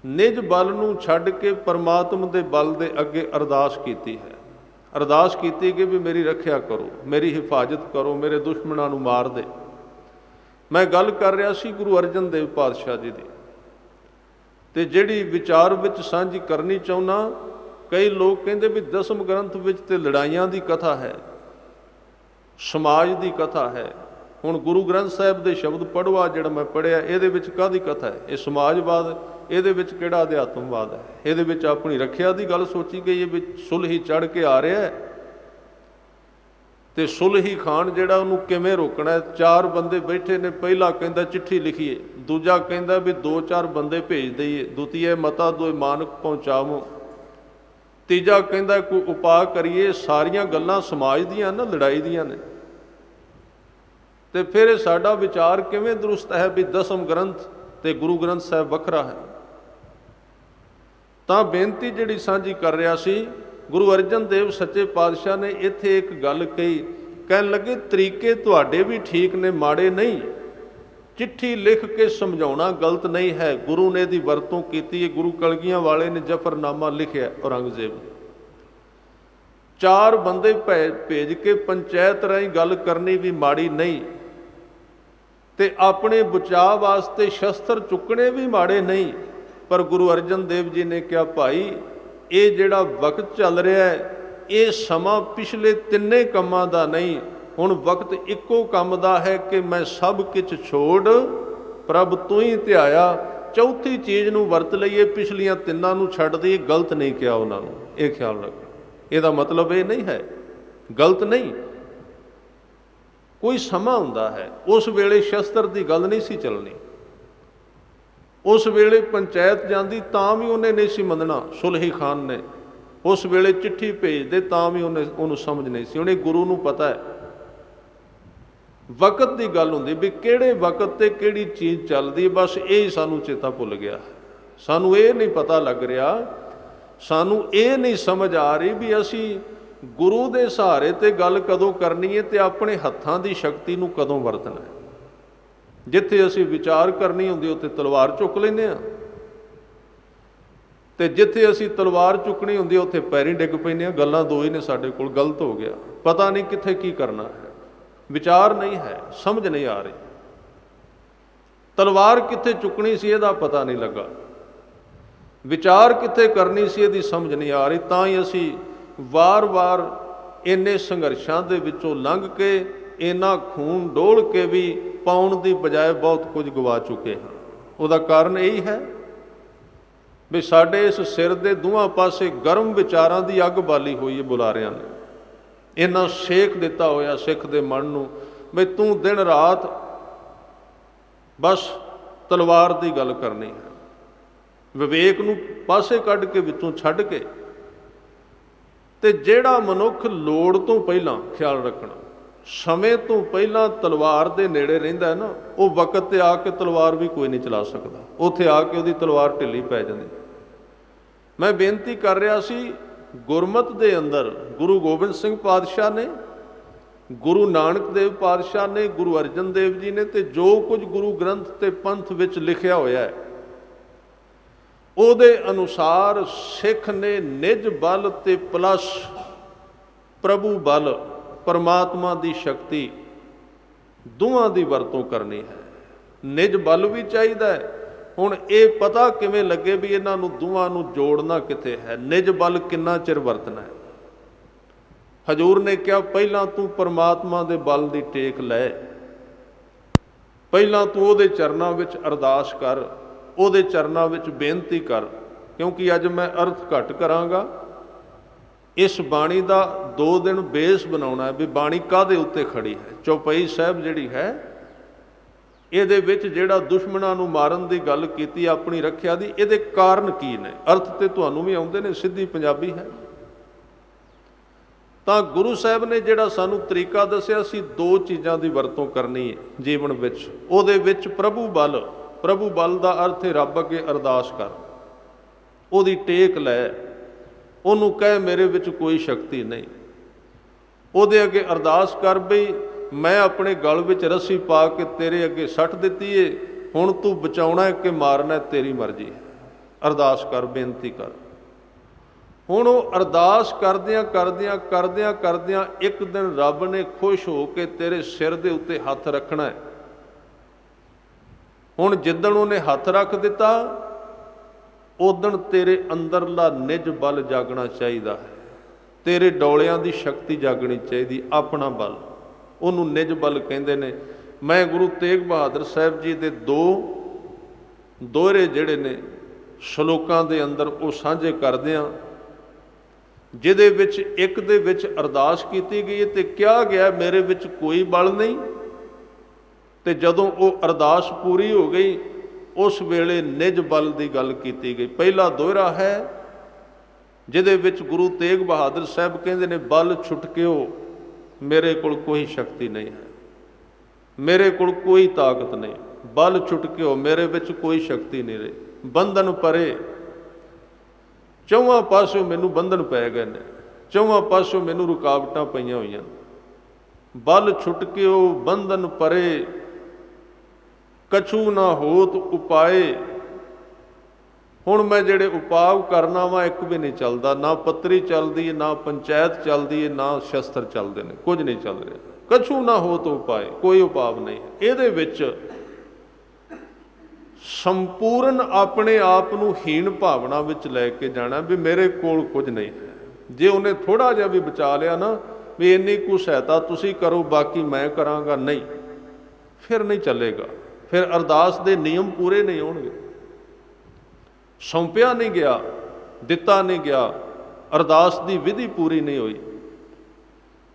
ਨਿਜ ਬਲ ਨੂੰ ਛੱਡ ਕੇ ਪਰਮਾਤਮਾ ਦੇ ਬਲ ਦੇ ਅੱਗੇ ਅਰਦਾਸ ਕੀਤੀ ਹੈ। ਅਰਦਾਸ ਕੀਤੀ ਕਿ ਵੀ ਮੇਰੀ ਰੱਖਿਆ ਕਰੋ, ਮੇਰੀ ਹਿਫਾਜ਼ਤ ਕਰੋ, ਮੇਰੇ ਦੁਸ਼ਮਣਾਂ ਨੂੰ ਮਾਰ ਦੇ। ਮੈਂ ਗੱਲ ਕਰ ਰਿਹਾ ਸੀ ਗੁਰੂ ਅਰਜਨ ਦੇਵ ਪਾਤਸ਼ਾਹ ਜੀ ਦੀ, ਤੇ ਜਿਹੜੀ ਵਿਚਾਰ ਵਿੱਚ ਸਾਂਝੀ ਕਰਨੀ ਚਾਹੁੰਦਾ। ਕਈ ਲੋਕ ਕਹਿੰਦੇ ਵੀ ਦਸਮ ਗ੍ਰੰਥ ਵਿੱਚ ਤੇ ਲੜਾਈਆਂ ਦੀ ਕਥਾ ਹੈ, ਸਮਾਜ ਦੀ ਕਥਾ ਹੈ। ਹੁਣ ਗੁਰੂ ਗ੍ਰੰਥ ਸਾਹਿਬ ਦੇ ਸ਼ਬਦ ਪੜ੍ਹਵਾ ਜਿਹੜਾ ਮੈਂ ਪੜ੍ਹਿਆ, ਇਹਦੇ ਵਿੱਚ ਕਾਹਦੀ ਕਥਾ ਹੈ? ਇਹ ਸਮਾਜਵਾਦ, ਇਹਦੇ ਵਿੱਚ ਕਿਹੜਾ ਅਧਿਆਤਮਵਾਦ ਹੈ? ਇਹਦੇ ਵਿੱਚ ਆਪਣੀ ਰੱਖਿਆ ਦੀ ਗੱਲ ਸੋਚੀ ਗਈ ਹੈ ਵੀ ਸੁਲਹੀ ਚੜ੍ਹ ਕੇ ਆ ਰਿਹਾ ਹੈ, ਤੇ ਸੁਲਹੀ ਖਾਨ ਜਿਹੜਾ ਉਹਨੂੰ ਕਿਵੇਂ ਰੋਕਣਾ ਹੈ? 4 ਬੰਦੇ ਬੈਠੇ ਨੇ, ਪਹਿਲਾ ਕਹਿੰਦਾ ਚਿੱਠੀ ਲਿਖੀਏ, ਦੂਜਾ ਕਹਿੰਦਾ ਵੀ 2-4 ਬੰਦੇ ਭੇਜ ਦਈਏ, ਦੂਤੀਏ ਮਤਾ ਦੋਇ ਮਾਨਕ ਪਹੁੰਚਾਵੋ, ਤੀਜਾ ਕਹਿੰਦਾ ਕੋਈ ਉਪਾਅ ਕਰੀਏ। ਸਾਰੀਆਂ ਗੱਲਾਂ ਸਮਾਜ ਦੀਆਂ ਨਾ, ਲੜਾਈ ਦੀਆਂ ਨੇ। ਤੇ ਫਿਰ ਇਹ ਸਾਡਾ ਵਿਚਾਰ ਕਿਵੇਂ ਦਰੁਸਤ ਹੈ ਵੀ ਦਸਮ ਗ੍ਰੰਥ ਤੇ ਗੁਰੂ ਗ੍ਰੰਥ ਸਾਹਿਬ ਵੱਖਰਾ ਹੈ? ਤਾਂ ਬੇਨਤੀ ਜਿਹੜੀ ਸਾਂਝੀ ਕਰ ਰਿਹਾ ਸੀ, ਗੁਰੂ ਅਰਜਨ ਦੇਵ ਸੱਚੇ ਪਾਤਸ਼ਾਹ ਨੇ ਇੱਥੇ ਇੱਕ ਗੱਲ ਕਹੀ, ਕਹਿਣ ਲੱਗੇ ਤਰੀਕੇ ਤੁਹਾਡੇ ਵੀ ਠੀਕ ਨੇ, ਮਾੜੇ ਨਹੀਂ। ਚਿੱਠੀ ਲਿਖ ਕੇ ਸਮਝਾਉਣਾ ਗਲਤ ਨਹੀਂ ਹੈ, ਗੁਰੂ ਨੇ ਇਹਦੀ ਵਰਤੋਂ ਕੀਤੀ ਹੈ। ਗੁਰੂ ਕਲਗੀਆਂ ਵਾਲੇ ਨੇ ਜ਼ਫਰਨਾਮਾ ਲਿਖਿਆ ਔਰੰਗਜ਼ੇਬ ਨੇ, 4 ਬੰਦੇ ਭੇਜ ਕੇ ਪੰਚਾਇਤ ਰਾਹੀਂ ਗੱਲ ਕਰਨੀ ਵੀ ਮਾੜੀ ਨਹੀਂ, ਤੇ ਆਪਣੇ ਬਚਾਅ ਵਾਸਤੇ ਸ਼ਸਤਰ ਚੁੱਕਣੇ ਵੀ ਮਾੜੇ ਨਹੀਂ। ਪਰ ਗੁਰੂ ਅਰਜਨ ਦੇਵ ਜੀ ਨੇ ਕਿਹਾ ਭਾਈ ਇਹ ਜਿਹੜਾ ਵਕਤ ਚੱਲ ਰਿਹਾ ਹੈ, ਇਹ ਸਮਾਂ ਪਿਛਲੇ 3 ਕੰਮਾਂ ਦਾ ਨਹੀਂ, ਹੁਣ ਵਕਤ ਇੱਕੋ ਕੰਮ ਦਾ ਹੈ ਕਿ ਮੈਂ ਸਭ ਕੁਝ ਛੋੜ ਪ੍ਰਭ ਤੂੰ ਹੀ ਧਿਆਇਆ। ਚੌਥੀ ਚੀਜ਼ ਨੂੰ ਵਰਤ ਲਈਏ, ਪਿਛਲੀਆਂ 3 ਨੂੰ ਛੱਡ ਦਈਏ। ਗਲਤ ਨਹੀਂ ਕਿਹਾ ਉਹਨਾਂ ਨੂੰ, ਇਹ ਖਿਆਲ ਰੱਖੋ। ਇਹਦਾ ਮਤਲਬ ਇਹ ਨਹੀਂ ਹੈ, ਗਲਤ ਨਹੀਂ। ਕੋਈ ਸਮਾਂ ਹੁੰਦਾ ਹੈ, ਉਸ ਵੇਲੇ ਸ਼ਸਤਰ ਦੀ ਗੱਲ ਨਹੀਂ ਸੀ ਚੱਲਣੀ। ਉਸ ਵੇਲੇ ਪੰਚਾਇਤ ਜਾਂਦੀ ਤਾਂ ਵੀ ਉਹਨੇ ਨਹੀਂ ਸੀ ਮੰਨਣਾ, ਸੁਲਹੀ ਖਾਨ ਨੇ। ਉਸ ਵੇਲੇ ਚਿੱਠੀ ਭੇਜਦੇ ਤਾਂ ਵੀ ਉਹਨੂੰ ਸਮਝ ਨਹੀਂ ਸੀ। ਉਹਨੇ ਗੁਰੂ ਨੂੰ ਪਤਾ ਹੈ, ਵਕਤ ਦੀ ਗੱਲ ਹੁੰਦੀ ਵੀ ਕਿਹੜੇ ਵਕਤ ਤੇ ਕਿਹੜੀ ਚੀਜ਼ ਚੱਲਦੀ। ਬਸ ਇਹ ਹੀ ਸਾਨੂੰ ਚੇਤਾ ਭੁੱਲ ਗਿਆ। ਸਾਨੂੰ ਇਹ ਨਹੀਂ ਪਤਾ ਲੱਗ ਰਿਹਾ, ਸਾਨੂੰ ਇਹ ਨਹੀਂ ਸਮਝ ਆ ਰਹੀ ਵੀ ਅਸੀਂ ਗੁਰੂ ਦੇ ਸਹਾਰੇ ਤੇ ਗੱਲ ਕਦੋਂ ਕਰਨੀ ਹੈ ਤੇ ਆਪਣੇ ਹੱਥਾਂ ਦੀ ਸ਼ਕਤੀ ਨੂੰ ਕਦੋਂ ਵਰਤਣਾ ਹੈ। ਜਿੱਥੇ ਅਸੀਂ ਵਿਚਾਰ ਕਰਨੀ ਹੁੰਦੀ ਉੱਥੇ ਤਲਵਾਰ ਚੁੱਕ ਲੈਂਦੇ ਹਾਂ, ਤੇ ਜਿੱਥੇ ਅਸੀਂ ਤਲਵਾਰ ਚੁੱਕਣੀ ਹੁੰਦੀ ਉੱਥੇ ਪੈਰੀਂ ਡਿੱਗ ਪੈਂਦੇ ਹਾਂ। ਗੱਲਾਂ ਦੋ ਹੀ ਨੇ ਸਾਡੇ ਕੋਲ, ਗਲਤ ਹੋ ਗਿਆ। ਪਤਾ ਨਹੀਂ ਕਿੱਥੇ ਕੀ ਕਰਨਾ ਹੈ, ਵਿਚਾਰ ਨਹੀਂ ਹੈ, ਸਮਝ ਨਹੀਂ ਆ ਰਹੀ। ਤਲਵਾਰ ਕਿੱਥੇ ਚੁੱਕਣੀ ਸੀ ਇਹਦਾ ਪਤਾ ਨਹੀਂ ਲੱਗਾ, ਵਿਚਾਰ ਕਿੱਥੇ ਕਰਨੀ ਸੀ ਇਹਦੀ ਸਮਝ ਨਹੀਂ ਆ ਰਹੀ। ਤਾਂ ਹੀ ਅਸੀਂ ਵਾਰ-ਵਾਰ ਇੰਨੇ ਸੰਘਰਸ਼ਾਂ ਦੇ ਵਿੱਚੋਂ ਲੰਘ ਕੇ, ਇੰਨਾ ਖੂਨ ਡੋਲ ਕੇ ਵੀ ਪਾਉਣ ਦੀ ਬਜਾਏ ਬਹੁਤ ਕੁਝ ਗਵਾ ਚੁੱਕੇ ਹਾਂ। ਉਹਦਾ ਕਾਰਨ ਇਹੀ ਹੈ ਵੀ ਸਾਡੇ ਇਸ ਸਿਰ ਦੇ ਦੋਹਾਂ ਪਾਸੇ ਗਰਮ ਵਿਚਾਰਾਂ ਦੀ ਅੱਗ ਬਾਲੀ ਹੋਈ ਹੈ ਬੁਲਾਰਿਆਂ ਨੇ। ਇੰਨਾ ਸੇਕ ਦਿੱਤਾ ਹੋਇਆ ਸਿੱਖ ਦੇ ਮਨ ਨੂੰ ਵੀ ਤੂੰ ਦਿਨ ਰਾਤ ਬਸ ਤਲਵਾਰ ਦੀ ਗੱਲ ਕਰਨੀ ਹੈ, ਵਿਵੇਕ ਨੂੰ ਪਾਸੇ ਕੱਢ ਕੇ ਵਿੱਚੋਂ ਛੱਡ ਕੇ। ਤੇ ਜਿਹੜਾ ਮਨੁੱਖ ਲੋੜ ਤੋਂ ਪਹਿਲਾਂ, ਖਿਆਲ ਰੱਖਣਾ, ਸਮੇਂ ਤੋਂ ਪਹਿਲਾਂ ਤਲਵਾਰ ਦੇ ਨੇੜੇ ਰਹਿੰਦਾ ਹੈ ਨਾ, ਉਹ ਵਕਤ ਤੇ ਆ ਕੇ ਤਲਵਾਰ ਵੀ ਕੋਈ ਨਹੀਂ ਚਲਾ ਸਕਦਾ। ਉੱਥੇ ਆ ਕੇ ਉਹਦੀ ਤਲਵਾਰ ਢਿੱਲੀ ਪੈ ਜਾਂਦੀ। ਮੈਂ ਬੇਨਤੀ ਕਰ ਰਿਹਾ ਸੀ, ਗੁਰਮਤਿ ਦੇ ਅੰਦਰ ਗੁਰੂ ਗੋਬਿੰਦ ਸਿੰਘ ਪਾਤਸ਼ਾਹ ਨੇ, ਗੁਰੂ ਨਾਨਕ ਦੇਵ ਪਾਤਸ਼ਾਹ ਨੇ, ਗੁਰੂ ਅਰਜਨ ਦੇਵ ਜੀ ਨੇ, ਤੇ ਜੋ ਕੁਝ ਗੁਰੂ ਗ੍ਰੰਥ ਤੇ ਪੰਥ ਵਿੱਚ ਲਿਖਿਆ ਹੋਇਆ ਹੈ ਉਹਦੇ ਅਨੁਸਾਰ ਸਿੱਖ ਨੇ ਨਿਜ ਬਲ ਤੇ ਪਲੱਸ ਪ੍ਰਭੂ ਬਲ, ਪਰਮਾਤਮਾ ਦੀ ਸ਼ਕਤੀ, ਦੋਵਾਂ ਦੀ ਵਰਤੋਂ ਕਰਨੀ ਹੈ। ਨਿਜ ਬਲ ਵੀ ਚਾਹੀਦਾ ਹੈ। ਹੁਣ ਇਹ ਪਤਾ ਕਿਵੇਂ ਲੱਗੇ ਵੀ ਇਹਨਾਂ ਨੂੰ ਦੋਵਾਂ ਨੂੰ ਜੋੜਨਾ ਕਿੱਥੇ ਹੈ? ਨਿਜ ਬਲ ਕਿੰਨਾ ਚਿਰ ਵਰਤਣਾ ਹੈ? ਹਜ਼ੂਰ ਨੇ ਕਿਹਾ ਪਹਿਲਾਂ ਤੂੰ ਪਰਮਾਤਮਾ ਦੇ ਬਲ ਦੀ ਟੇਕ ਲੈ, ਪਹਿਲਾਂ ਤੂੰ ਉਹਦੇ ਚਰਨਾਂ ਵਿੱਚ ਅਰਦਾਸ ਕਰ, ਉਹਦੇ ਚਰਨਾਂ ਵਿੱਚ ਬੇਨਤੀ ਕਰ। ਕਿਉਂਕਿ ਅੱਜ ਮੈਂ ਅਰਥ ਘੱਟ ਕਰਾਂਗਾ। ਇਸ ਬਾਣੀ ਦਾ 2 ਦਿਨ ਬੇਸ ਬਣਾਉਣਾ ਹੈ ਵੀ ਬਾਣੀ ਕਾਹਦੇ ਉੱਤੇ ਖੜੀ ਹੈ। ਚੌਪਈ ਸਾਹਿਬ ਜਿਹੜੀ ਹੈ ਇਹਦੇ ਵਿੱਚ ਜਿਹੜਾ ਦੁਸ਼ਮਣਾਂ ਨੂੰ ਮਾਰਨ ਦੀ ਗੱਲ ਕੀਤੀ ਆਪਣੀ ਰੱਖਿਆ ਦੀ, ਇਹਦੇ ਕਾਰਨ ਕੀ ਨੇ? ਅਰਥ ਤੇ ਤੁਹਾਨੂੰ ਵੀ ਆਉਂਦੇ ਨੇ, ਸਿੱਧੀ ਪੰਜਾਬੀ ਹੈ। ਤਾਂ ਗੁਰੂ ਸਾਹਿਬ ਨੇ ਜਿਹੜਾ ਸਾਨੂੰ ਤਰੀਕਾ ਦੱਸਿਆ ਸੀ, ਦੋ ਚੀਜ਼ਾਂ ਦੀ ਵਰਤੋਂ ਕਰਨੀ ਹੈ ਜੀਵਨ ਵਿੱਚ। ਉਹਦੇ ਵਿੱਚ ਪ੍ਰਭੂ ਬਲ ਦਾ ਅਰਥ ਹੈ ਰੱਬ ਅੱਗੇ ਅਰਦਾਸ ਕਰ, ਉਹਦੀ ਟੇਕ ਲੈ, ਉਹਨੂੰ ਕਹਿ ਮੇਰੇ ਵਿੱਚ ਕੋਈ ਸ਼ਕਤੀ ਨਹੀਂ। ਉਹਦੇ ਅੱਗੇ ਅਰਦਾਸ ਕਰ ਬਈ ਮੈਂ ਆਪਣੇ ਗਲ ਵਿੱਚ ਰੱਸੀ ਪਾ ਕੇ ਤੇਰੇ ਅੱਗੇ ਸੱਟ ਦਿੱਤੀ ਏ, ਹੁਣ ਤੂੰ ਬਚਾਉਣਾ ਹੈ ਕਿ ਮਾਰਨਾ, ਤੇਰੀ ਮਰਜ਼ੀ ਹੈ। ਅਰਦਾਸ ਕਰ, ਬੇਨਤੀ ਕਰ। ਹੁਣ ਉਹ ਅਰਦਾਸ ਕਰਦਿਆਂ ਇੱਕ ਦਿਨ ਰੱਬ ਨੇ ਖੁਸ਼ ਹੋ ਕੇ ਤੇਰੇ ਸਿਰ ਦੇ ਉੱਤੇ ਹੱਥ ਰੱਖਣਾ ਹੈ। ਹੁਣ ਜਿੱਦਣ ਉਹਨੇ ਹੱਥ ਰੱਖ ਦਿੱਤਾ, ਉਦਣ ਤੇਰੇ ਅੰਦਰਲਾ ਨਿਜ ਬਲ ਜਾਗਣਾ ਚਾਹੀਦਾ ਹੈ, ਤੇਰੇ ਡੋਲਿਆਂ ਦੀ ਸ਼ਕਤੀ ਜਾਗਣੀ ਚਾਹੀਦੀ, ਆਪਣਾ ਬਲ, ਉਹਨੂੰ ਨਿਜ ਬਲ ਕਹਿੰਦੇ ਨੇ। ਮੈਂ ਗੁਰੂ ਤੇਗ ਬਹਾਦਰ ਸਾਹਿਬ ਜੀ ਦੇ ਦੋਹਰੇ ਜਿਹੜੇ ਨੇ ਸ਼ਲੋਕਾਂ ਦੇ ਅੰਦਰ ਉਹ ਸਾਂਝੇ ਕਰਦੇ ਹਾਂ, ਜਿਹਦੇ ਵਿੱਚ ਇੱਕ ਦੇ ਵਿੱਚ ਅਰਦਾਸ ਕੀਤੀ ਗਈ ਹੈ ਤੇ ਕਿਹਾ ਗਿਆ ਮੇਰੇ ਵਿੱਚ ਕੋਈ ਬਲ ਨਹੀਂ, ਤੇ ਜਦੋਂ ਉਹ ਅਰਦਾਸ ਪੂਰੀ ਹੋ ਗਈ ਉਸ ਵੇਲੇ ਨਿਜ ਬਲ ਦੀ ਗੱਲ ਕੀਤੀ ਗਈ। ਪਹਿਲਾ ਦੋਹਰਾ ਹੈ ਜਿਹਦੇ ਵਿੱਚ ਗੁਰੂ ਤੇਗ ਬਹਾਦਰ ਸਾਹਿਬ ਕਹਿੰਦੇ ਨੇ ਬਲ ਛੁਟਕਿਓ ਮੇਰੇ ਕੋਲ ਕੋਈ ਸ਼ਕਤੀ ਨਹੀਂ ਹੈ, ਮੇਰੇ ਕੋਲ ਕੋਈ ਤਾਕਤ ਨਹੀਂ, ਬਲ ਛੁਟਕਿਓ ਮੇਰੇ ਵਿੱਚ ਕੋਈ ਸ਼ਕਤੀ ਨਹੀਂ ਰਹੀ। ਬੰਧਨ ਪਰੇ, ਚੌਹਾਂ ਪਾਸਿਓਂ ਮੈਨੂੰ ਬੰਧਨ ਪੈ ਗਏ ਨੇ, ਚੌਹਾਂ ਪਾਸਿਓਂ ਮੈਨੂੰ ਰੁਕਾਵਟਾਂ ਪਈਆਂ ਹੋਈਆਂ। ਬਲ ਛੁਟਕਿਓ ਬੰਧਨ ਪਰੇ, ਕਛੂ ਨਾ ਹੋਤ ਉਪਾਏ। ਹੁਣ ਮੈਂ ਜਿਹੜੇ ਉਪਾਅ ਕਰਨਾ ਵਾ ਇੱਕ ਵੀ ਨਹੀਂ ਚੱਲਦਾ, ਨਾ ਪੱਤਰੀ ਚੱਲਦੀ ਹੈ, ਨਾ ਪੰਚਾਇਤ ਚੱਲਦੀ ਹੈ, ਨਾ ਸ਼ਸਤਰ ਚੱਲਦੇ ਨੇ, ਕੁਝ ਨਹੀਂ ਚੱਲ ਰਿਹਾ। ਕਛੂ ਨਾ ਹੋਤ ਉਪਾਏ, ਕੋਈ ਉਪਾਅ ਨਹੀਂ। ਇਹਦੇ ਵਿੱਚ ਸੰਪੂਰਨ ਆਪਣੇ ਆਪ ਨੂੰ ਹੀਣ ਭਾਵਨਾ ਵਿੱਚ ਲੈ ਕੇ ਜਾਣਾ ਵੀ ਮੇਰੇ ਕੋਲ ਕੁਝ ਨਹੀਂ ਹੈ। ਜੇ ਉਹਨੇ ਥੋੜਾ ਜਿਹਾ ਵੀ ਬਚਾ ਲਿਆ ਨਾ ਵੀ ਇੰਨੀ ਕੁ ਸਹਾਇਤਾ ਤੁਸੀਂ ਕਰੋ ਬਾਕੀ ਮੈਂ ਕਰਾਂਗਾ, ਨਹੀਂ, ਫਿਰ ਨਹੀਂ ਚੱਲੇਗਾ, ਫਿਰ ਅਰਦਾਸ ਦੇ ਨਿਯਮ ਪੂਰੇ ਨਹੀਂ ਹੋਣਗੇ। ਸੌਂਪਿਆ ਨਹੀਂ ਗਿਆ, ਦਿੱਤਾ ਨਹੀਂ ਗਿਆ, ਅਰਦਾਸ ਦੀ ਵਿਧੀ ਪੂਰੀ ਨਹੀਂ ਹੋਈ।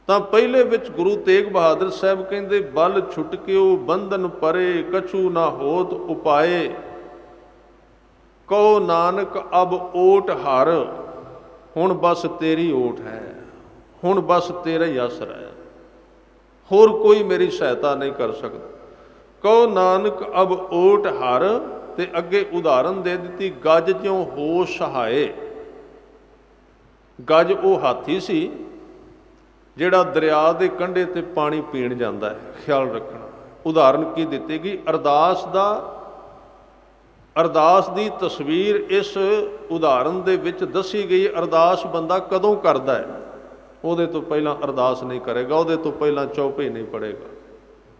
ਤਾਂ ਪਹਿਲੇ ਵਿੱਚ ਗੁਰੂ ਤੇਗ ਬਹਾਦਰ ਸਾਹਿਬ ਕਹਿੰਦੇ ਬਲ ਛੁਟਕਿਓ ਬੰਧਨ ਪਰੇ, ਕਛੂ ਨਾ ਹੋਤ ਉਪਾਏ, ਕਹੋ ਨਾਨਕ ਅਬ ਓਟ ਹਰ। ਹੁਣ ਬਸ ਤੇਰੀ ਓਟ ਹੈ, ਹੁਣ ਬਸ ਤੇਰਾ ਹੀ ਆਸਰਾ ਹੈ, ਹੋਰ ਕੋਈ ਮੇਰੀ ਸਹਾਇਤਾ ਨਹੀਂ ਕਰ ਸਕਦਾ। ਕਹੋ ਨਾਨਕ ਅਬ ਓਟ ਹਰ, ਤੇ ਅੱਗੇ ਉਦਾਹਰਨ ਦੇ ਦਿੱਤੀ ਗੱਜ ਜਿਉਂ ਹੋ ਸਹਾਏ। ਗੱਜ ਉਹ ਹਾਥੀ ਸੀ ਜਿਹੜਾ ਦਰਿਆ ਦੇ ਕੰਢੇ ਤੇ ਪਾਣੀ ਪੀਣ ਜਾਂਦਾ ਹੈ, ਖਿਆਲ ਰੱਖਣਾ। ਉਦਾਹਰਨ ਕੀ ਦਿੱਤੀ ਗਈ? ਅਰਦਾਸ ਦੀ ਤਸਵੀਰ ਇਸ ਉਦਾਹਰਨ ਦੇ ਵਿੱਚ ਦੱਸੀ ਗਈ। ਅਰਦਾਸ ਬੰਦਾ ਕਦੋਂ ਕਰਦਾ ਹੈ? ਉਹਦੇ ਤੋਂ ਪਹਿਲਾਂ ਅਰਦਾਸ ਨਹੀਂ ਕਰੇਗਾ, ਉਹਦੇ ਤੋਂ ਪਹਿਲਾਂ ਚੌਪਈ ਨਹੀਂ ਪੜ੍ਹੇਗਾ,